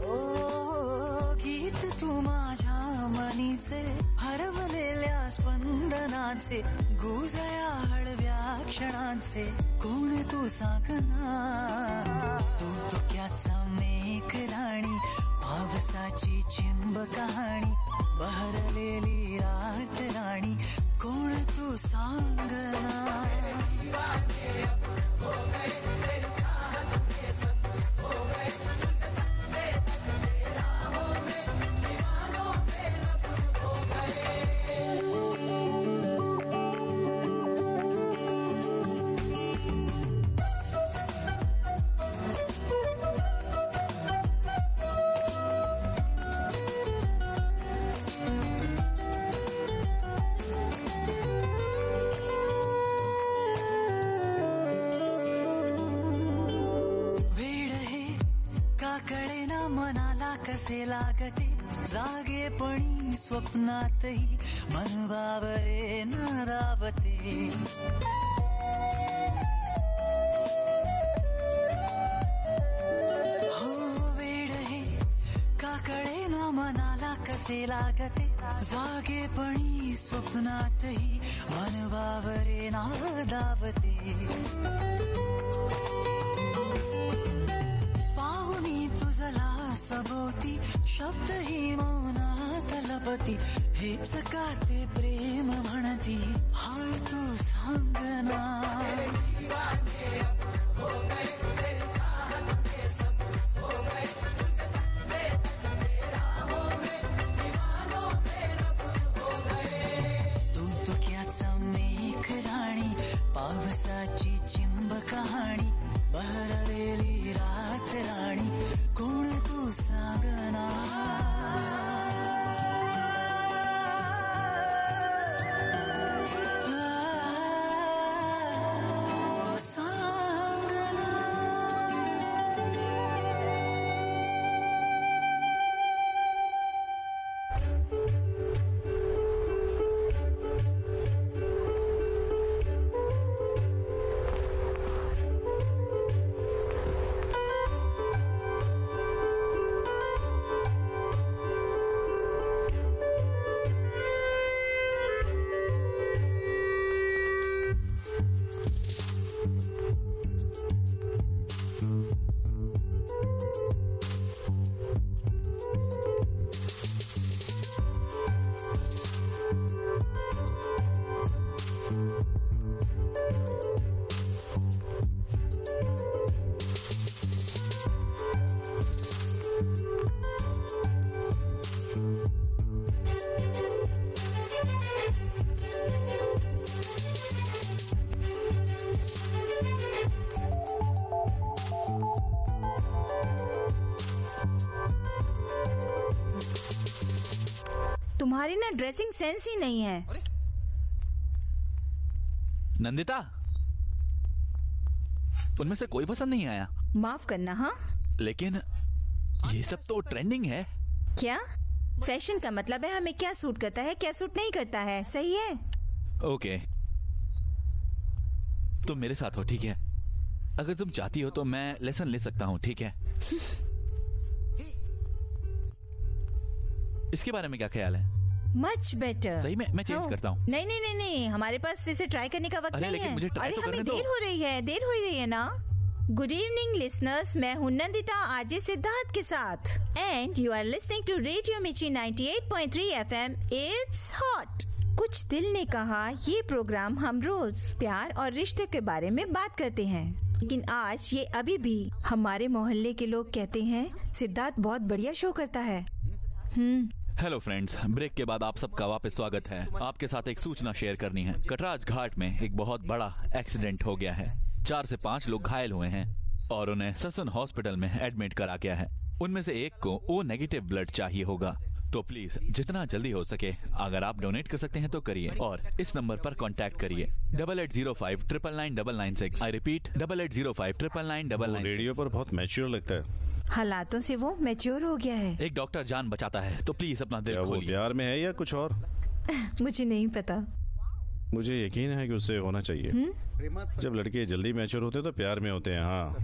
ओ गीत तू माझ्या मनीचे हरवलेल्या स्पंदनाचे गुजया हळव्या क्षणांचे कोण तू सांगना तू धुक्याचा मेघ राणी पावसाची चिंब कहाणी बहरलेली रात राणी कोण तू सांगना कसे लागते जागेपणी स्वप्नातही मन बाबरे न रावते हो वेड हे का कळे ना मनाला कसे लागते जागेपणी स्वप्नातही मन बावरे ना धावते पाहुनी तुझला सभोवती शब्दही मौनात लपती हेच का ते प्रेम म्हणती हाय तू सांगना पावसाची चिंब कहाणी बहरलेली रात राणी कोण तू सांगना तुम्हारी ना ड्रेसिंग सेंस ही नहीं है। नंदिता, उनमें से कोई पसंद नहीं आया। माफ करना। हाँ, लेकिन ये सब तो ट्रेंडिंग है। क्या? फैशन का मतलब है हमें क्या सूट करता है क्या सूट नहीं करता है, सही है? ओके, तुम मेरे साथ हो, ठीक है? अगर तुम चाहती हो तो मैं लेसन ले सकता हूँ, ठीक है? इसके बारे में क्या ख्याल है? Much better. सही में मैं चेंज करता हूँ। नहीं नहीं नहीं नहीं, हमारे पास इसे ट्राई करने का वक्त नहीं है। मुझे ट्राई अरे तो हमें करने दो। देर हो रही है ना। गुड इवनिंग लिसनर्स, मैं हूँ नंदिता आरजे सिद्धार्थ के साथ and you are listening to radio Mirchi 98.3 FM। It's hot. कुछ दिल ने कहा ये प्रोग्राम हम रोज प्यार और रिश्ते के बारे में बात करते हैं, लेकिन आज ये अभी भी हमारे मोहल्ले के लोग कहते हैं सिद्धार्थ बहुत बढ़िया शो करता है। हेलो फ्रेंड्स, ब्रेक के बाद आप सबका वापस स्वागत है। आपके साथ एक सूचना शेयर करनी है। कटराज घाट में एक बहुत बड़ा एक्सीडेंट हो गया है। 4 से 5 लोग घायल हुए हैं और उन्हें ससन हॉस्पिटल में एडमिट करा गया है। उनमें से एक को O नेगेटिव ब्लड चाहिए होगा, तो प्लीज जितना जल्दी हो सके अगर आप डोनेट कर सकते हैं तो करिए और इस नंबर पर कांटेक्ट करिए 8805 999 996। I repeat 8805 999 996। रेडियो पर बहुत मैच्योर लगता है। हालातों से वो मैच्योर हो गया है। एक डॉक्टर जान बचाता है, तो प्लीज अपना दिल क्या वो खोलिए। प्यार में है या कुछ और? मुझे नहीं पता। मुझे यकीन है कि उससे होना चाहिए। जब लड़के जल्दी मैच्योर होते हैं तो प्यार में होते हैं। हाँ।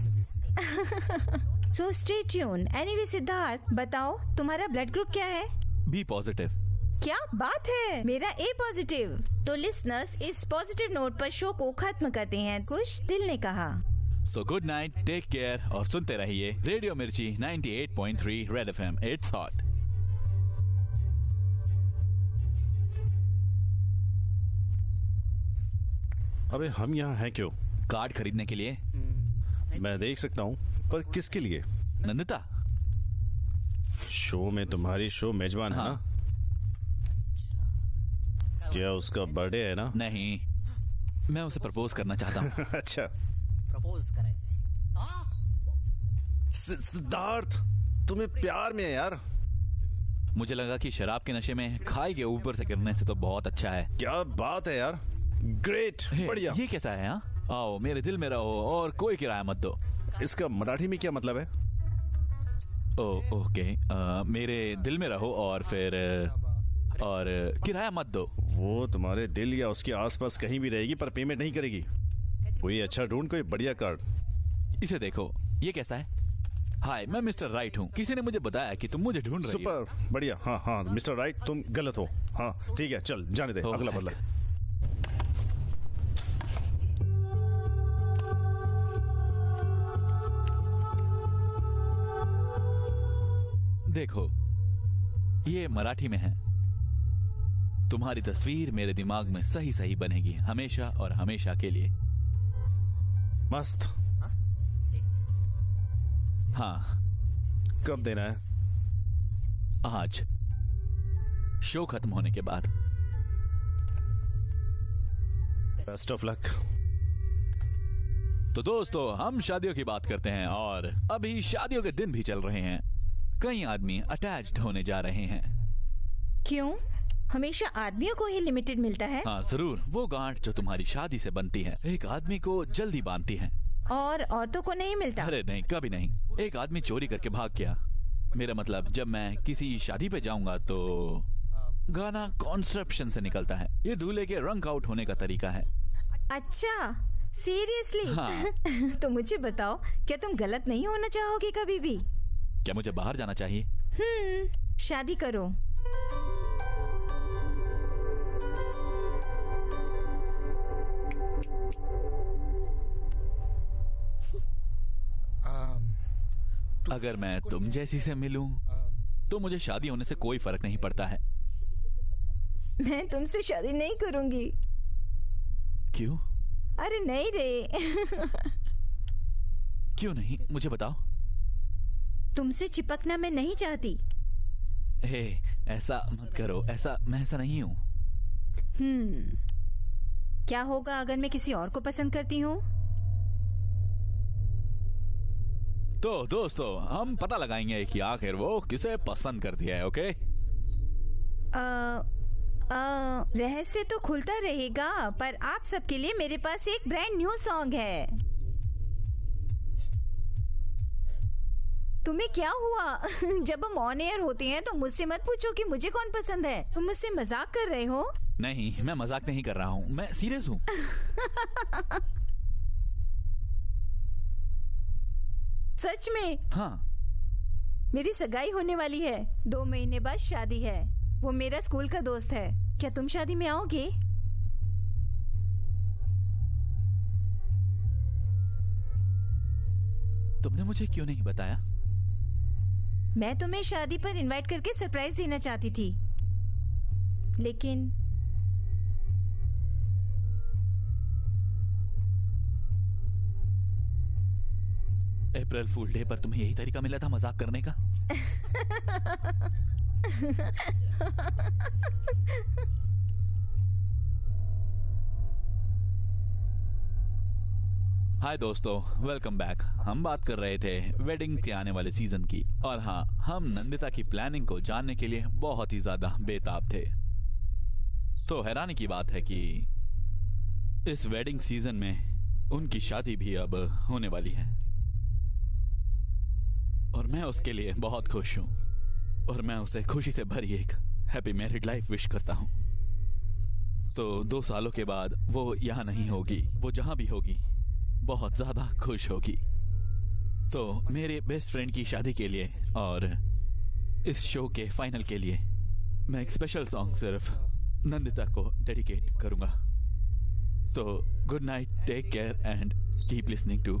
So stay tune. Anyway Siddharth, बताओ तुम्हारा ब्लड ग्रुप क्या है? B positive. क्या बात है, मेरा ए पॉजिटिव। तो लिसनर्स, इस पॉजिटिव नोट पर शो को खत्म करते हैं। कुछ दिल ने कहा। So good night, take care और सुनते रहिए radio Mirchi 98.3 red FM। It's hot. अबे हम यहाँ हैं क्यों? कार्ड खरीदने के लिए। मैं देख सकता हूँ, पर किसके लिए? नंदिता, शो में तुम्हारी शो मेजबान है हाँ। ना? क्या उसका बर्थडे है ना? नहीं, मैं उसे प्रपोज करना चाहता हूँ। अच्छा। सिद्धार्थ, तुम्हें प्यार में है यार। मुझे लगा कि शराब के नशे में खाई के ऊपर से गिरने से तो बहुत अच्छा है। क्या बात है यार, ग्रेट, बढ़िया। ये कैसा है? हाँ, आओ मेरे दिल में रहो और कोई किराया मत दो। इसका मराठी में क्या मतलब है? ओके, मेरे दिल में रहो और फिर और किराया मत दो। वो तुम्हारे दिल या उसके आसपास कहीं भी रहेगी पर पेमेंट नहीं करेगी। कोई अच्छा ढूंढ, कोई बढ़िया कार्ड। इसे देखो, ये कैसा है? हाय, मैं मिस्टर राइट हूँ। किसी ने मुझे बताया कि तुम मुझे ढूंढ रही हो। सुपर, बढ़िया। हाँ हाँ मिस्टर राइट, तुम गलत हो। हाँ ठीक है, चल जाने दे, अगला बदला। देखो, ये मराठी में है। तुम्हारी तस्वीर मेरे दिमाग में सही सही बनेगी, हमेशा और हमेशा के लिए। मस्त। हाँ। कब देना है? आज, शो खत्म होने के बाद। Best of luck. तो दोस्तों, हम शादियों की बात करते हैं और अभी शादियों के दिन भी चल रहे हैं। कई आदमी अटैच्ड होने जा रहे हैं। क्यों? हमेशा आदमियों को ही लिमिटेड मिलता है? हाँ जरूर, वो गांठ जो तुम्हारी शादी से बनती है एक आदमी को जल्दी बांधती है। और औरतों को नहीं मिलता? अरे नहीं, कभी नहीं। एक आदमी चोरी करके भाग गया। मेरा मतलब, जब मैं किसी शादी पे जाऊंगा तो गाना कॉन्स्ट्रप्शन से निकलता है। ये दूल्हे के रंग आउट होने का तरीका है। अच्छा, सीरियसली? हाँ। तो मुझे बताओ, क्या तुम गलत नहीं होना चाहोगे कभी भी? क्या मुझे बाहर जाना चाहिए? शादी करो। अगर मैं तुम जैसी से मिलूं तो मुझे शादी होने से कोई फर्क नहीं पड़ता है। मैं तुमसे शादी नहीं करूंगी। क्यों? अरे नहीं रे। क्यों नहीं, मुझे बताओ। तुमसे चिपकना मैं नहीं चाहती। हे, ऐसा मत करो। मैं ऐसा नहीं हूँ। क्या होगा अगर मैं किसी और को पसंद करती हूँ? तो दोस्तों, हम पता लगाएंगे कि आखिर वो किसे पसंद करती है। ओके? रहस्य तो खुलता रहेगा, पर आप सबके लिए मेरे पास एक ब्रांड न्यू सॉन्ग है। तुम्हें क्या हुआ? जब हम ऑन एयर होते हैं तो मुझसे मत पूछो कि मुझे कौन पसंद है। तुम मुझसे मजाक कर रहे हो? नहीं, मैं मजाक नहीं कर रहा हूँ, मैं सीरियस हूँ। सच में? हाँ। मेरी सगाई होने वाली है। 2 महीने बाद शादी है। वो मेरा स्कूल का दोस्त है। क्या तुम शादी में आओगे? तुमने मुझे क्यों नहीं बताया? मैं तुम्हें शादी पर इनवाइट करके सरप्राइज देना चाहती थी, लेकिन अप्रैल फूल डे पर तुम्हें यही तरीका मिला था मजाक करने का? हाय दोस्तों, वेलकम बैक। हम बात कर रहे थे वेडिंग के आने वाले सीजन की। और हाँ, हम नंदिता की प्लानिंग को जानने के लिए बहुत ही ज्यादा बेताब थे। तो हैरानी की बात है कि इस वेडिंग सीजन में उनकी शादी भी अब होने वाली है और मैं उसके लिए बहुत खुश हूँ और मैं उसे खुशी से भरी एक हैप्पी मैरिड लाइफ विश करता हूँ। तो 2 सालों के बाद वो यहाँ नहीं होगी, वो जहाँ भी होगी बहुत ज्यादा खुश होगी। तो मेरे बेस्ट फ्रेंड की शादी के लिए और इस शो के फाइनल के लिए मैं एक स्पेशल सॉन्ग सिर्फ नंदिता को डेडिकेट करूंगा। तो good night, take care and keep listening to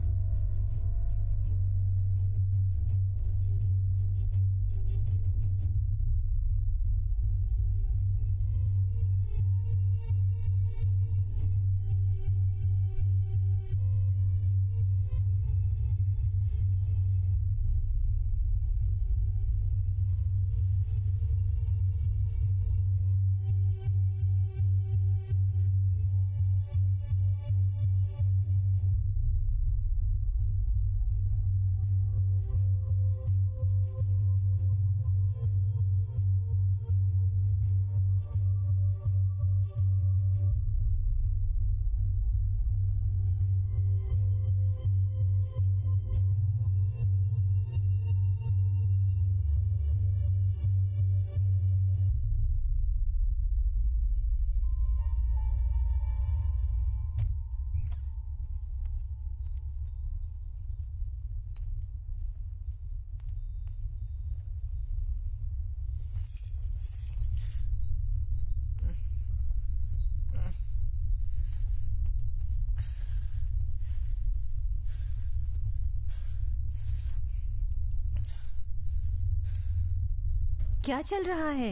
क्या चल रहा है?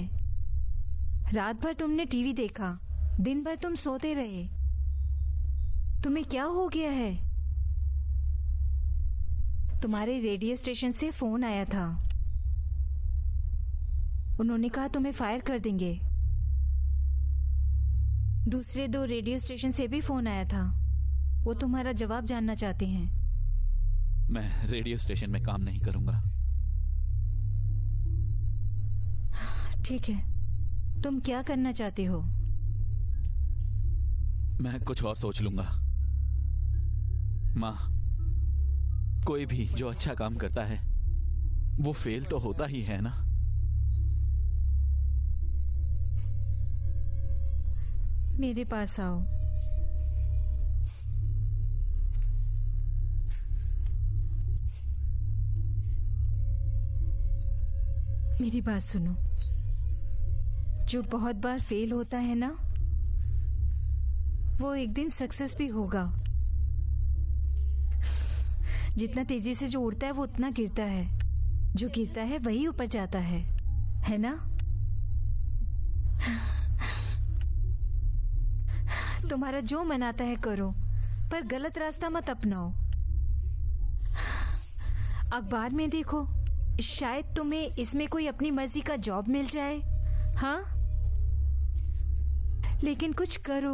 रात भर तुमने टीवी देखा, दिन भर तुम सोते रहे। तुम्हें क्या हो गया है? तुम्हारे रेडियो स्टेशन से फोन आया था। उन्होंने कहा तुम्हें फायर कर देंगे। दूसरे 2 रेडियो स्टेशन से भी फोन आया था। वो तुम्हारा जवाब जानना चाहते हैं। मैं रेडियो स्टेशन में काम नहीं करूंगा। ठीक है, तुम क्या करना चाहते हो? मैं कुछ और सोच लूंगा। माँ, कोई भी जो अच्छा काम करता है वो फेल तो होता ही है ना। मेरे पास आओ। मेरी बात सुनो। जो बहुत बार फेल होता है ना, वो एक दिन सक्सेस भी होगा। जितना तेजी से जो उड़ता है वो उतना गिरता है, जो गिरता है वही ऊपर जाता है ना? तुम्हारा जो मन आता है करो, पर गलत रास्ता मत अपनाओ। अखबार में देखो, शायद तुम्हें इसमें कोई अपनी मर्जी का जॉब मिल जाए। हाँ, लेकिन कुछ करो,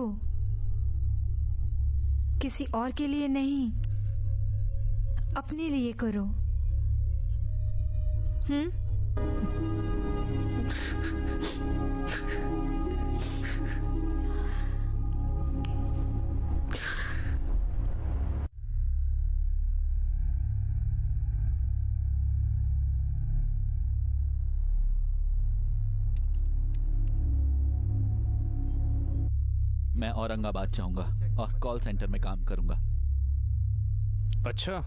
किसी और के लिए नहीं, अपने लिए करो। मैं औरंगाबाद जाऊंगा और कॉल सेंटर में काम करूंगा। अच्छा,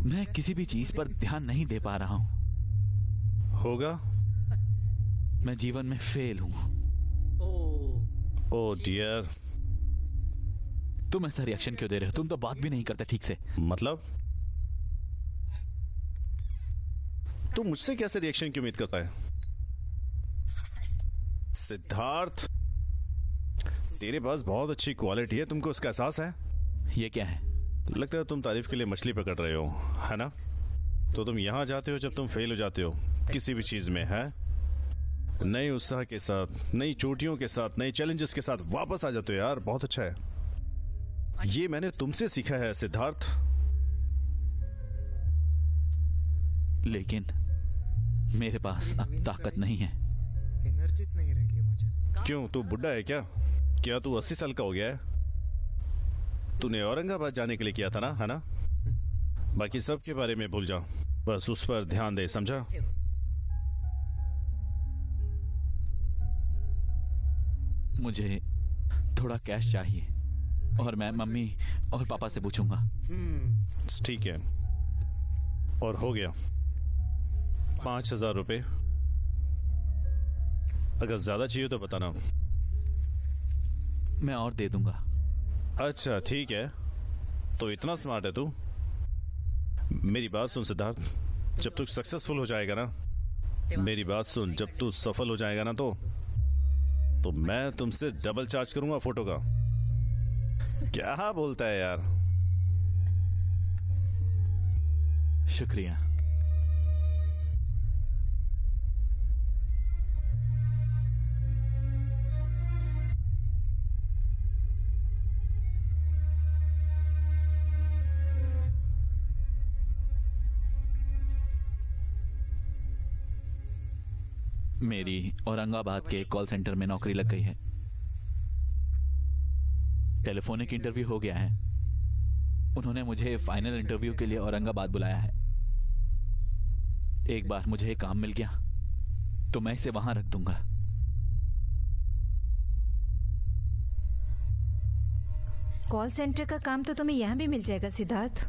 मैं किसी भी चीज पर ध्यान नहीं दे पा रहा हूं। होगा। मैं जीवन में फेल हूं। Oh dear. तुम ऐसा रिएक्शन क्यों दे रहे हो? तुम तो बात भी नहीं करते ठीक से। मतलब तुम मुझसे कैसे रिएक्शन की उम्मीद करता है? सिद्धार्थ, तेरे पास बहुत अच्छी क्वालिटी है, तुमको उसका एहसास है? ये क्या है? लगता है तुम तारीफ के लिए मछली पकड़ रहे हो, है ना? तो तुम यहां जाते हो जब तुम फेल हो जाते हो किसी भी चीज में, है? नए उत्साह के साथ, नई चोटियों के साथ, नए चैलेंजेस के साथ वापस आ जाते हो यार। बहुत अच्छा है। ये मैंने तुमसे सीखा है सिद्धार्थ। लेकिन मेरे पास अब ताकत नहीं है। एनर्जीच नहीं रह गई मुझे। क्यों, तू बुढ़ा है क्या? क्या तू 80 साल का हो गया है? तूने औरंगाबाद जाने के लिए किया था ना, है ना? बाकी सब के बारे में भूल जाओ, बस उस पर ध्यान दे, समझा? मुझे थोड़ा कैश चाहिए और मैं मम्मी और पापा से पूछूंगा। ठीक है, और हो गया 5,000 रुपए। अगर ज्यादा चाहिए तो बताना, मैं और दे दूंगा। अच्छा ठीक है, तो इतना स्मार्ट है तू। मेरी बात सुन सिद्धार्थ, जब तू सक्सेसफुल हो जाएगा ना, मेरी बात सुन, जब तू सफल हो जाएगा ना, तो मैं तुमसे डबल चार्ज करूंगा फोटो का। क्या बोलता है यार? शुक्रिया। मेरी औरंगाबाद के कॉल सेंटर में नौकरी लग गई है। टेलीफोनिक इंटरव्यू हो गया है। उन्होंने मुझे फाइनल इंटरव्यू के लिए औरंगाबाद बुलाया है। एक बार मुझे काम मिल गया तो मैं इसे वहां रख दूंगा। कॉल सेंटर का काम तो तुम्हें यहाँ भी मिल जाएगा सिद्धार्थ।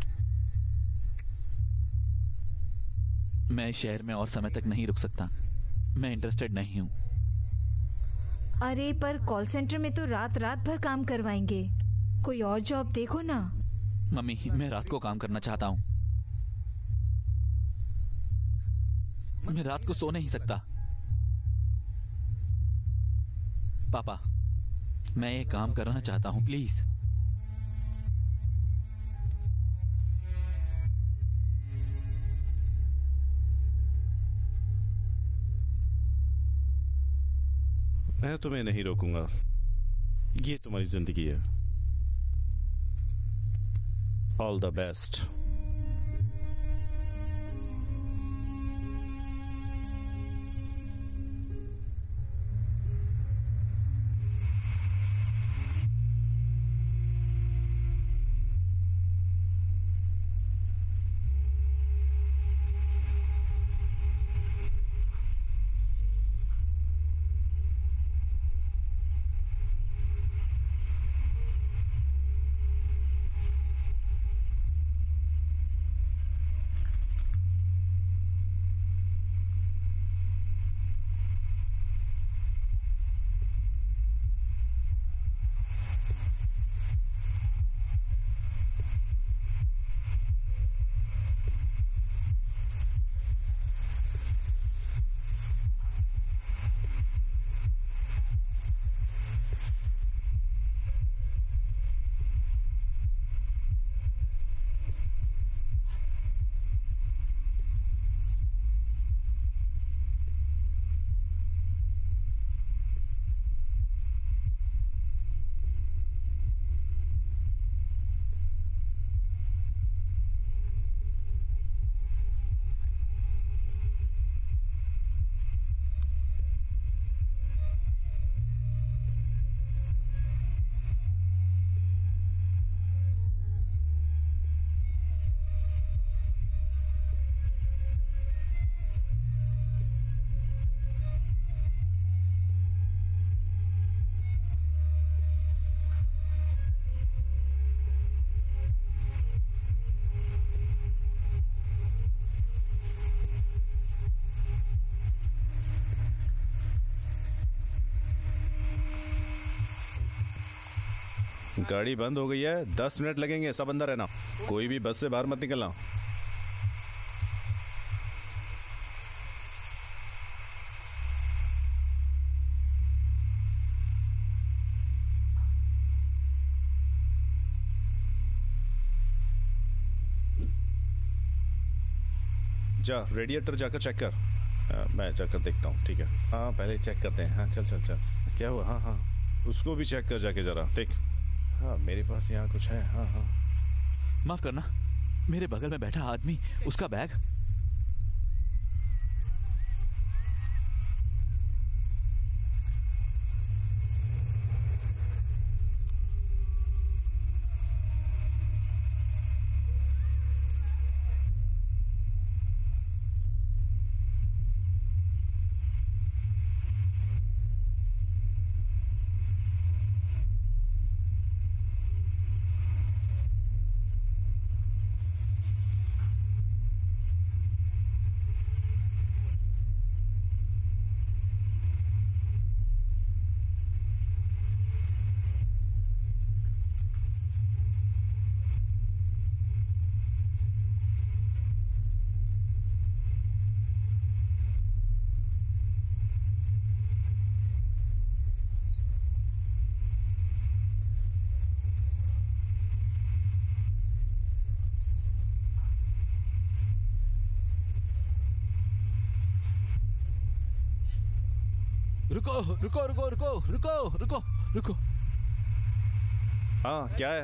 मैं शहर में और समय तक नहीं रुक सकता। मैं इंटरेस्टेड नहीं हूँ। अरे पर कॉल सेंटर में तो रात रात भर काम करवाएंगे। कोई और जॉब देखो ना। मम्मी, मैं रात को काम करना चाहता हूँ। मैं रात को सो नहीं सकता। पापा, मैं ये काम करना चाहता हूँ, प्लीज। मैं तुम्हें नहीं रोकूंगा, ये तुम्हारी जिंदगी है। All the best. गाड़ी बंद हो गई है, 10 मिनट लगेंगे, सब अंदर रहना, कोई भी बस से बाहर मत निकलना। जा, रेडिएटर जाकर चेक कर। मैं जाकर देखता हूँ, ठीक है? हाँ, पहले चेक करते हैं। हाँ, चल चल चल, क्या हुआ? हाँ हाँ, उसको भी चेक कर जाके जरा, देख। हाँ, मेरे पास यहाँ कुछ है। हाँ हाँ, माफ करना, मेरे बगल में बैठा आदमी, उसका बैग। रुको रुको रुको रुको रुको रुको रुको। हाँ, क्या है?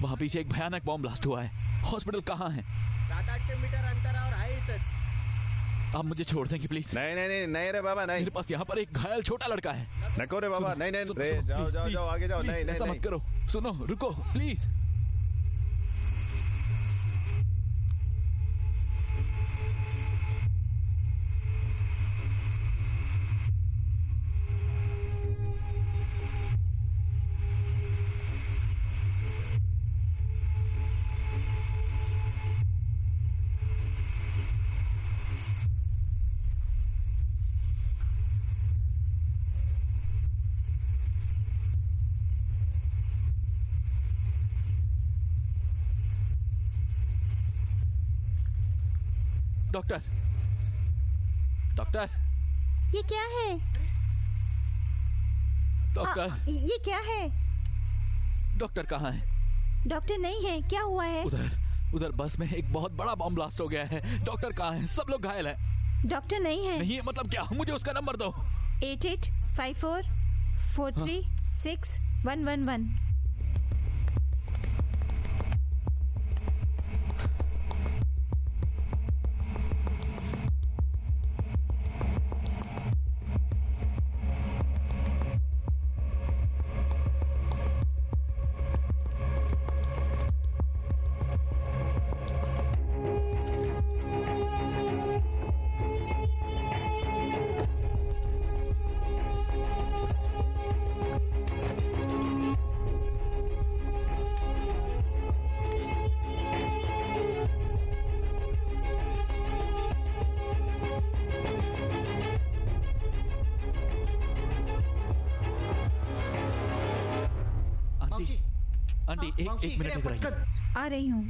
वहाँ पीछे एक भयानक बॉम्ब ब्लास्ट हुआ है। हॉस्पिटल कहाँ है? 7-8 मीटर अंतर और है टच। आप मुझे छोड़ देंगे प्लीज? नहीं नहीं नहीं नहीं रे बाबा, नहीं। मेरे पास यहाँ पर एक घायल छोटा लड़का है। नको रे बाबा, नहीं नहीं रे, जाओ जाओ जाओ, आगे जाओ। नहीं नहीं, ऐसा मत करो, सुनो, रुको प्लीज। डॉक्टर, डॉक्टर, ये क्या है? डॉक्टर, ये क्या है? डॉक्टर कहाँ है? डॉक्टर नहीं है, क्या हुआ है? उधर बस में एक बहुत बड़ा बम ब्लास्ट हो गया है। डॉक्टर कहाँ है? सब लोग घायल हैं। डॉक्टर नहीं है। नहीं है मतलब क्या? मुझे उसका नंबर दो। 8854436111। आंटी, एक मिनट इधर आइए। आ रही हूँ।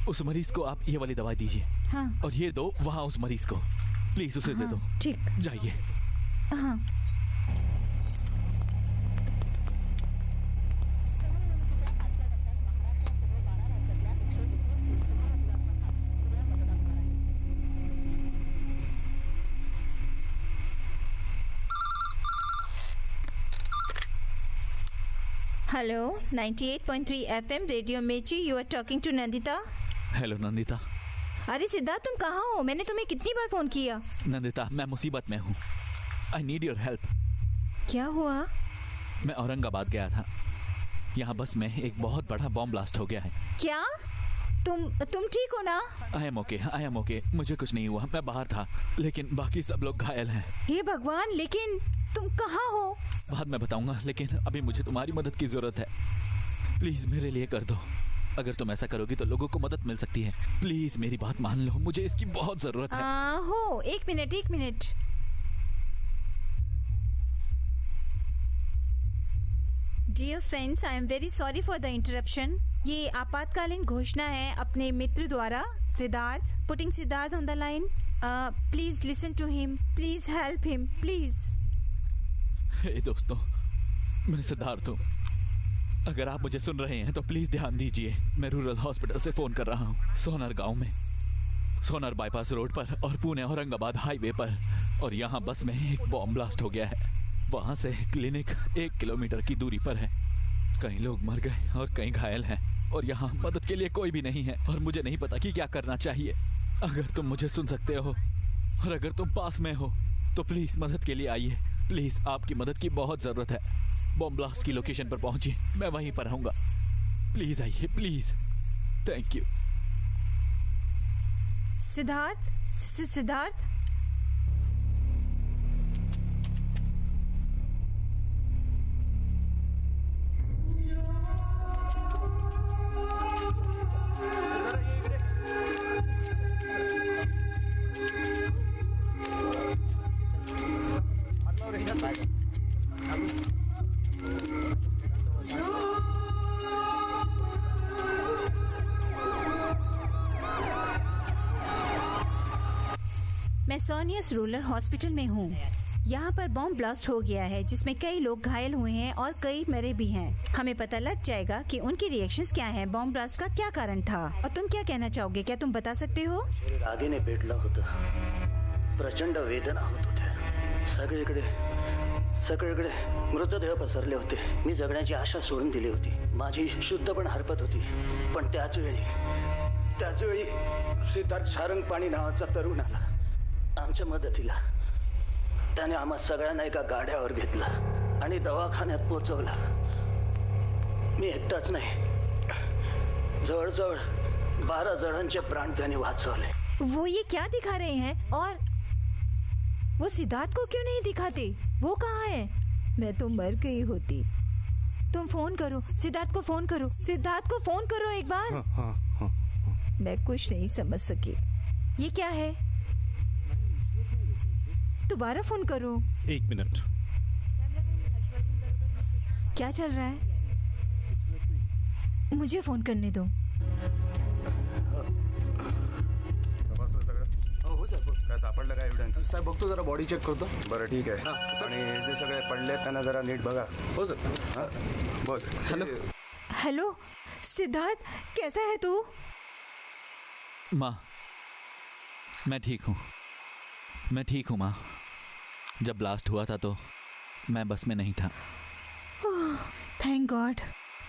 उस मरीज को आप ये वाली दवाई दीजिए। हाँ। और ये दो वहाँ उस मरीज को, प्लीज उसे दे दो। ठीक, जाइए। हाँ। Hello, 98.3 FM radio Mirchi. You are talking to Nandita. Hello Nandita. अरे सिद्धार्थ, तुम कहाँ हो? मैंने तुम्हें कितनी बार फोन किया। नंदिता, मैं मुसीबत में हूँ। I need your help. क्या हुआ? मैं औरंगाबाद गया था। यहाँ बस में एक बहुत बड़ा बॉम्ब ब्लास्ट हो गया है। क्या? तुम ठीक हो ना? I am okay. मुझे कुछ नहीं हुआ, मैं बाहर था, लेकिन बाकी सब लोग घायल हैं। हे भगवान, लेकिन तुम कहाँ हो? बाद में बताऊंगा, लेकिन अभी मुझे तुम्हारी मदद की जरूरत है। प्लीज मेरे लिए कर दो। अगर तुम ऐसा करोगी तो लोगों को मदद मिल सकती है। प्लीज मेरी बात मान लो, मुझे इसकी बहुत जरूरत है। हो, एक minute. Dear friends, I am very sorry for the interruption. ये आपातकालीन घोषणा है अपने मित्र द्वारा, Siddharth, putting Siddharth on the line. Please listen to him, please help him, please. Hey दोस्तों, मैं सिद्धार्थ हूँ। अगर आप मुझे सुन रहे हैं तो प्लीज ध्यान दीजिए। मैं रूरल हॉस्पिटल से फोन कर रहा हूँ, सोनर गांव में, सोनर बाईपास रोड पर और पुणे औरंगाबाद हाईवे पर। और यहाँ बस में एक बॉम्ब ब्लास्ट हो गया है। वहाँ से क्लिनिक 1 किलोमीटर की दूरी पर है। कई लोग मर गए और कई घायल हैं, और यहाँ मदद के लिए कोई भी नहीं है, और मुझे नहीं पता कि क्या करना चाहिए। अगर तुम मुझे सुन सकते हो और अगर तुम पास में हो तो प्लीज मदद के लिए आइए। प्लीज, आपकी मदद की बहुत जरूरत है। बॉम्ब ब्लास्ट की लोकेशन पर पहुंचिए, मैं वहीं पर रहूंगा। प्लीज आइए, प्लीज। Thank you. सिद्धार्थ, मैं सोनियस रूरल हॉस्पिटल में हूँ। यहाँ पर बॉम्ब ब्लास्ट हो गया है जिसमें कई लोग घायल हुए हैं और कई मरे भी हैं। हमें पता लग जाएगा कि उनकी रिएक्शंस क्या हैं, बॉम्ब ब्लास्ट का क्या कारण था, और तुम क्या कहना चाहोगे? क्या तुम बता सकते हो? आगीने पेटलं होतं, प्रचंड वेदना होत होत्या। सगळीकडे मृतदेह पसरले होते। मी जगण्याची आशा सोडून दिली होती। माझी शुद्ध पण हरपत होती। पण त्याच वेळी सिद्धार्थ सारंगपाणी नावाचा तरुण आला आमच्या मदतीला। त्याने आम्हा सगळ्यांना एका गाड्यावर घेतलं आणि दवाखान्यात पोहोचवलं। मी एकटाच नाही, जवळजवळ 12 जणांचे प्राण त्याने वाचवले। वो ये क्या दिखा रहे हैं? और वो सिद्धार्थ को क्यों नहीं दिखाते? वो कहाँ है? मैं तो मर गई होती। तुम फोन करो, सिद्धार्थ को फोन करो, सिद्धार्थ को फोन करो एक बार। हाँ। मैं कुछ नहीं समझ सकी। ये क्या है? दोबारा फोन करो। 1 मिनट। क्या चल रहा है? मुझे फोन करने दो। काय सापडलं काय एव्हिडन्स? साहेब बघतो जरा बॉडी चेक करतो. बरं ठीक आहे. आणि जे सगळे पडले त्यांना जरा नीट बघा. हो सर. बस. हॅलो. हेलो सिद्धार्थ, कैसा है तू? माँ, मैं ठीक हूँ माँ. जब ब्लास्ट हुआ था तो मैं बस में नहीं था. Thank God.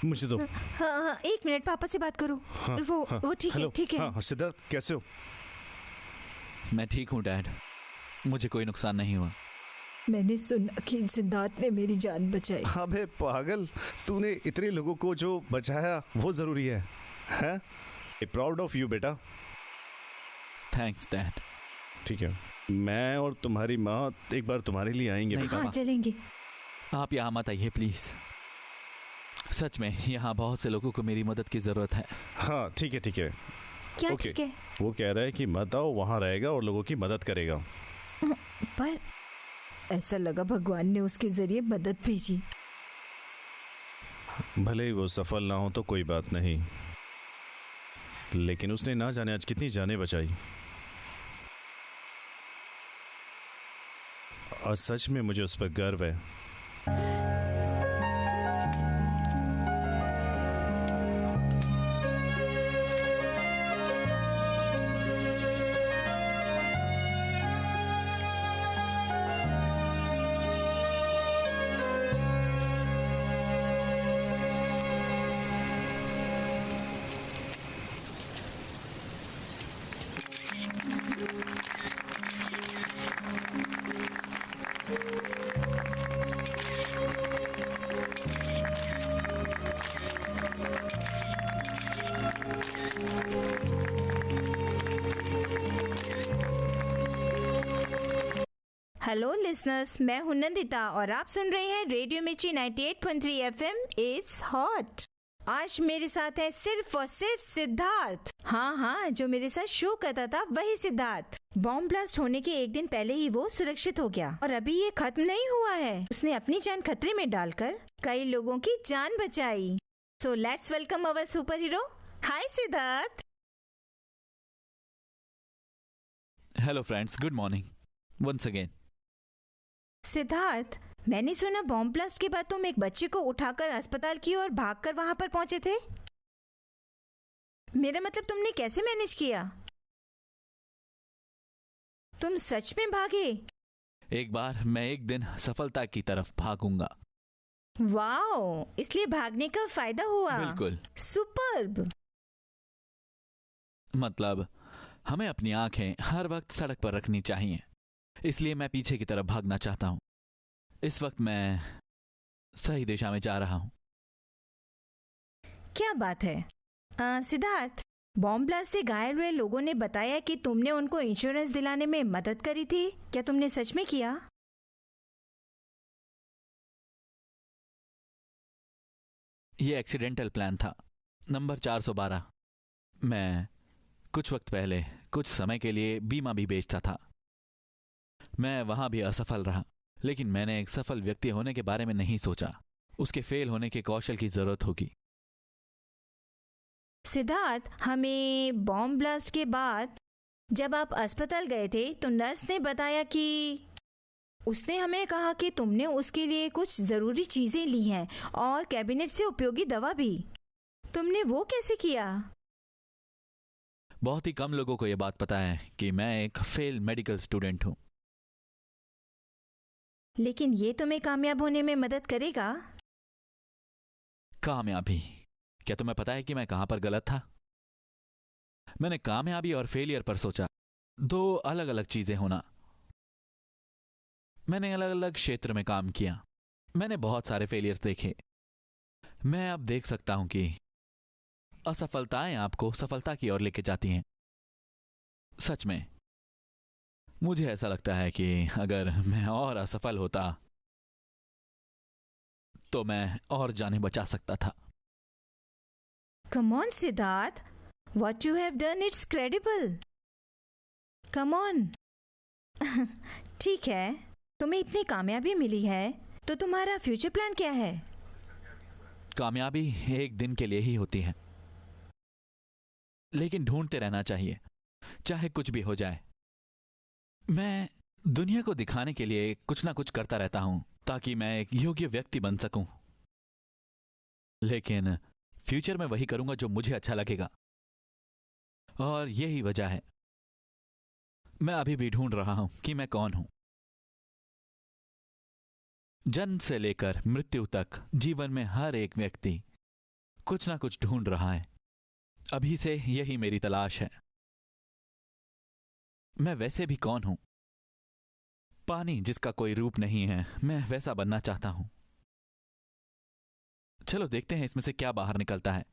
मुझे दो. हाँ, 1 मिनट पापा से बात करो. वो ठीक है, ठीक है. हाँ, सिद्धार्थ कैसे हो? मैं ठीक हूँ डैड, मुझे कोई नुकसान नहीं हुआ. मैंने सुना कि सिद्धार्थ ने मेरी जान बचाई. अबे पागल, तूने इतने लोगों को जो बचाया वो जरूरी है. हैं? प्राउड ऑफ यू बेटा. Thanks dad. ठीक है, मैं और तुम्हारी माँ एक बार तुम्हारे लिए आएंगे. हाँ, चलेंगे. आप यहाँ मत आइए प्लीज. सच में यहाँ बहुत से लोगों को मेरी मदद की जरूरत है. हाँ ठीक है. क्या ठीक है? वो कह रहा है कि मत आओ, वहाँ रहेगा और लोगों की मदद करेगा. पर ऐसा लगा भगवान ने उसके जरिए मदद भेजी. भले ही वो सफल ना हो तो कोई बात नहीं, लेकिन उसने ना जाने आज कितनी जानें बचाई. और सच में मुझे उस पर गर्व है. हेलो लिसनर्स, मैं हूं नंदिता और आप सुन रहे हैं radio Mirchi 98.3 FM. It's hot. आज मेरे साथ है सिर्फ और सिर्फ सिद्धार्थ. हाँ, जो मेरे साथ शो करता था वही सिद्धार्थ. बॉम्ब ब्लास्ट होने के 1 दिन पहले ही वो सुरक्षित हो गया और अभी ये खत्म नहीं हुआ है. उसने अपनी जान खतरे में डालकर कई लोगों की जान बचाई. So let's welcome our super hero. Hi Siddharth. Hello friends, good morning once again. Siddharth, मैंने सुना बॉम्ब ब्लास्ट के बाद तुम एक बच्चे को उठाकर अस्पताल की ओर भागकर वहां पर पहुंचे थे. मेरा मतलब तुमने कैसे मैनेज किया? तुम सच में भागे? एक बार मैं एक दिन सफलता की तरफ भागूंगा. वाओ, इसलिए भागने का फायदा हुआ. बिल्कुल. सुपर्ब. मतलब हमें अपनी आंखें हर वक्त सड़क पर रखनी चाहिए, इसलिए मैं पीछे की तरफ भागना चाहता हूं. इस वक्त मैं सही दिशा में जा रहा हूं. क्या बात है. सिद्धार्थ, बॉम्ब ब्लास्ट से घायल हुए लोगों ने बताया कि तुमने उनको इंश्योरेंस दिलाने में मदद करी थी. क्या तुमने सच में किया? ये एक्सीडेंटल प्लान था. नंबर 412. मैं कुछ वक्त पहले कुछ समय के लिए बीमा भी बेचता था. मैं वहां भी असफल रहा, लेकिन मैंने एक सफल व्यक्ति होने के बारे में नहीं सोचा. उसके फेल होने के कौशल की जरूरत होगी. सिद्धार्थ, हमें बॉम्ब ब्लास्ट के बाद जब आप अस्पताल गए थे तो नर्स ने बताया कि उसने हमें कहा कि तुमने उसके लिए कुछ जरूरी चीजें ली हैं और कैबिनेट से उपयोगी दवा भी. तुमने वो कैसे किया? बहुत ही कम लोगों को यह बात पता है कि मैं एक फेल मेडिकल स्टूडेंट हूं. लेकिन ये तुम्हें कामयाब होने में मदद करेगा. कामयाबी? क्या तुम्हें पता है कि मैं कहां पर गलत था? मैंने कामयाबी और फेलियर पर सोचा. 2 अलग अलग चीजें होना. मैंने अलग अलग क्षेत्र में काम किया. मैंने बहुत सारे फेलियर्स देखे. मैं अब देख सकता हूं कि असफलताएं आपको सफलता की ओर लेके जाती हैं. सच में मुझे ऐसा लगता है कि अगर मैं और असफल होता तो मैं और जानें बचा सकता था. Come on, Siddharth. What you have done, it's credible. Come on. ठीक है, तुम्हें इतनी कामयाबी मिली है तो तुम्हारा फ्यूचर प्लान क्या है? कामयाबी एक दिन के लिए ही होती है, लेकिन ढूंढते रहना चाहिए, चाहे कुछ भी हो जाए. मैं दुनिया को दिखाने के लिए कुछ ना कुछ करता रहता हूं ताकि मैं एक योग्य व्यक्ति बन सकूं, लेकिन फ्यूचर में वही करूंगा जो मुझे अच्छा लगेगा। और यही वजह है मैं अभी भी ढूंढ रहा हूं कि मैं कौन हूं। जन्म से लेकर मृत्यु तक जीवन में हर एक व्यक्ति कुछ ना कुछ ढूंढ रहा है। अभी से यही मेरी तलाश है। मैं वैसे भी कौन हूं? पानी जिसका कोई रूप नहीं है, मैं वैसा बनना चाहता हूं। चलो देखते हैं इसमें से क्या बाहर निकलता है।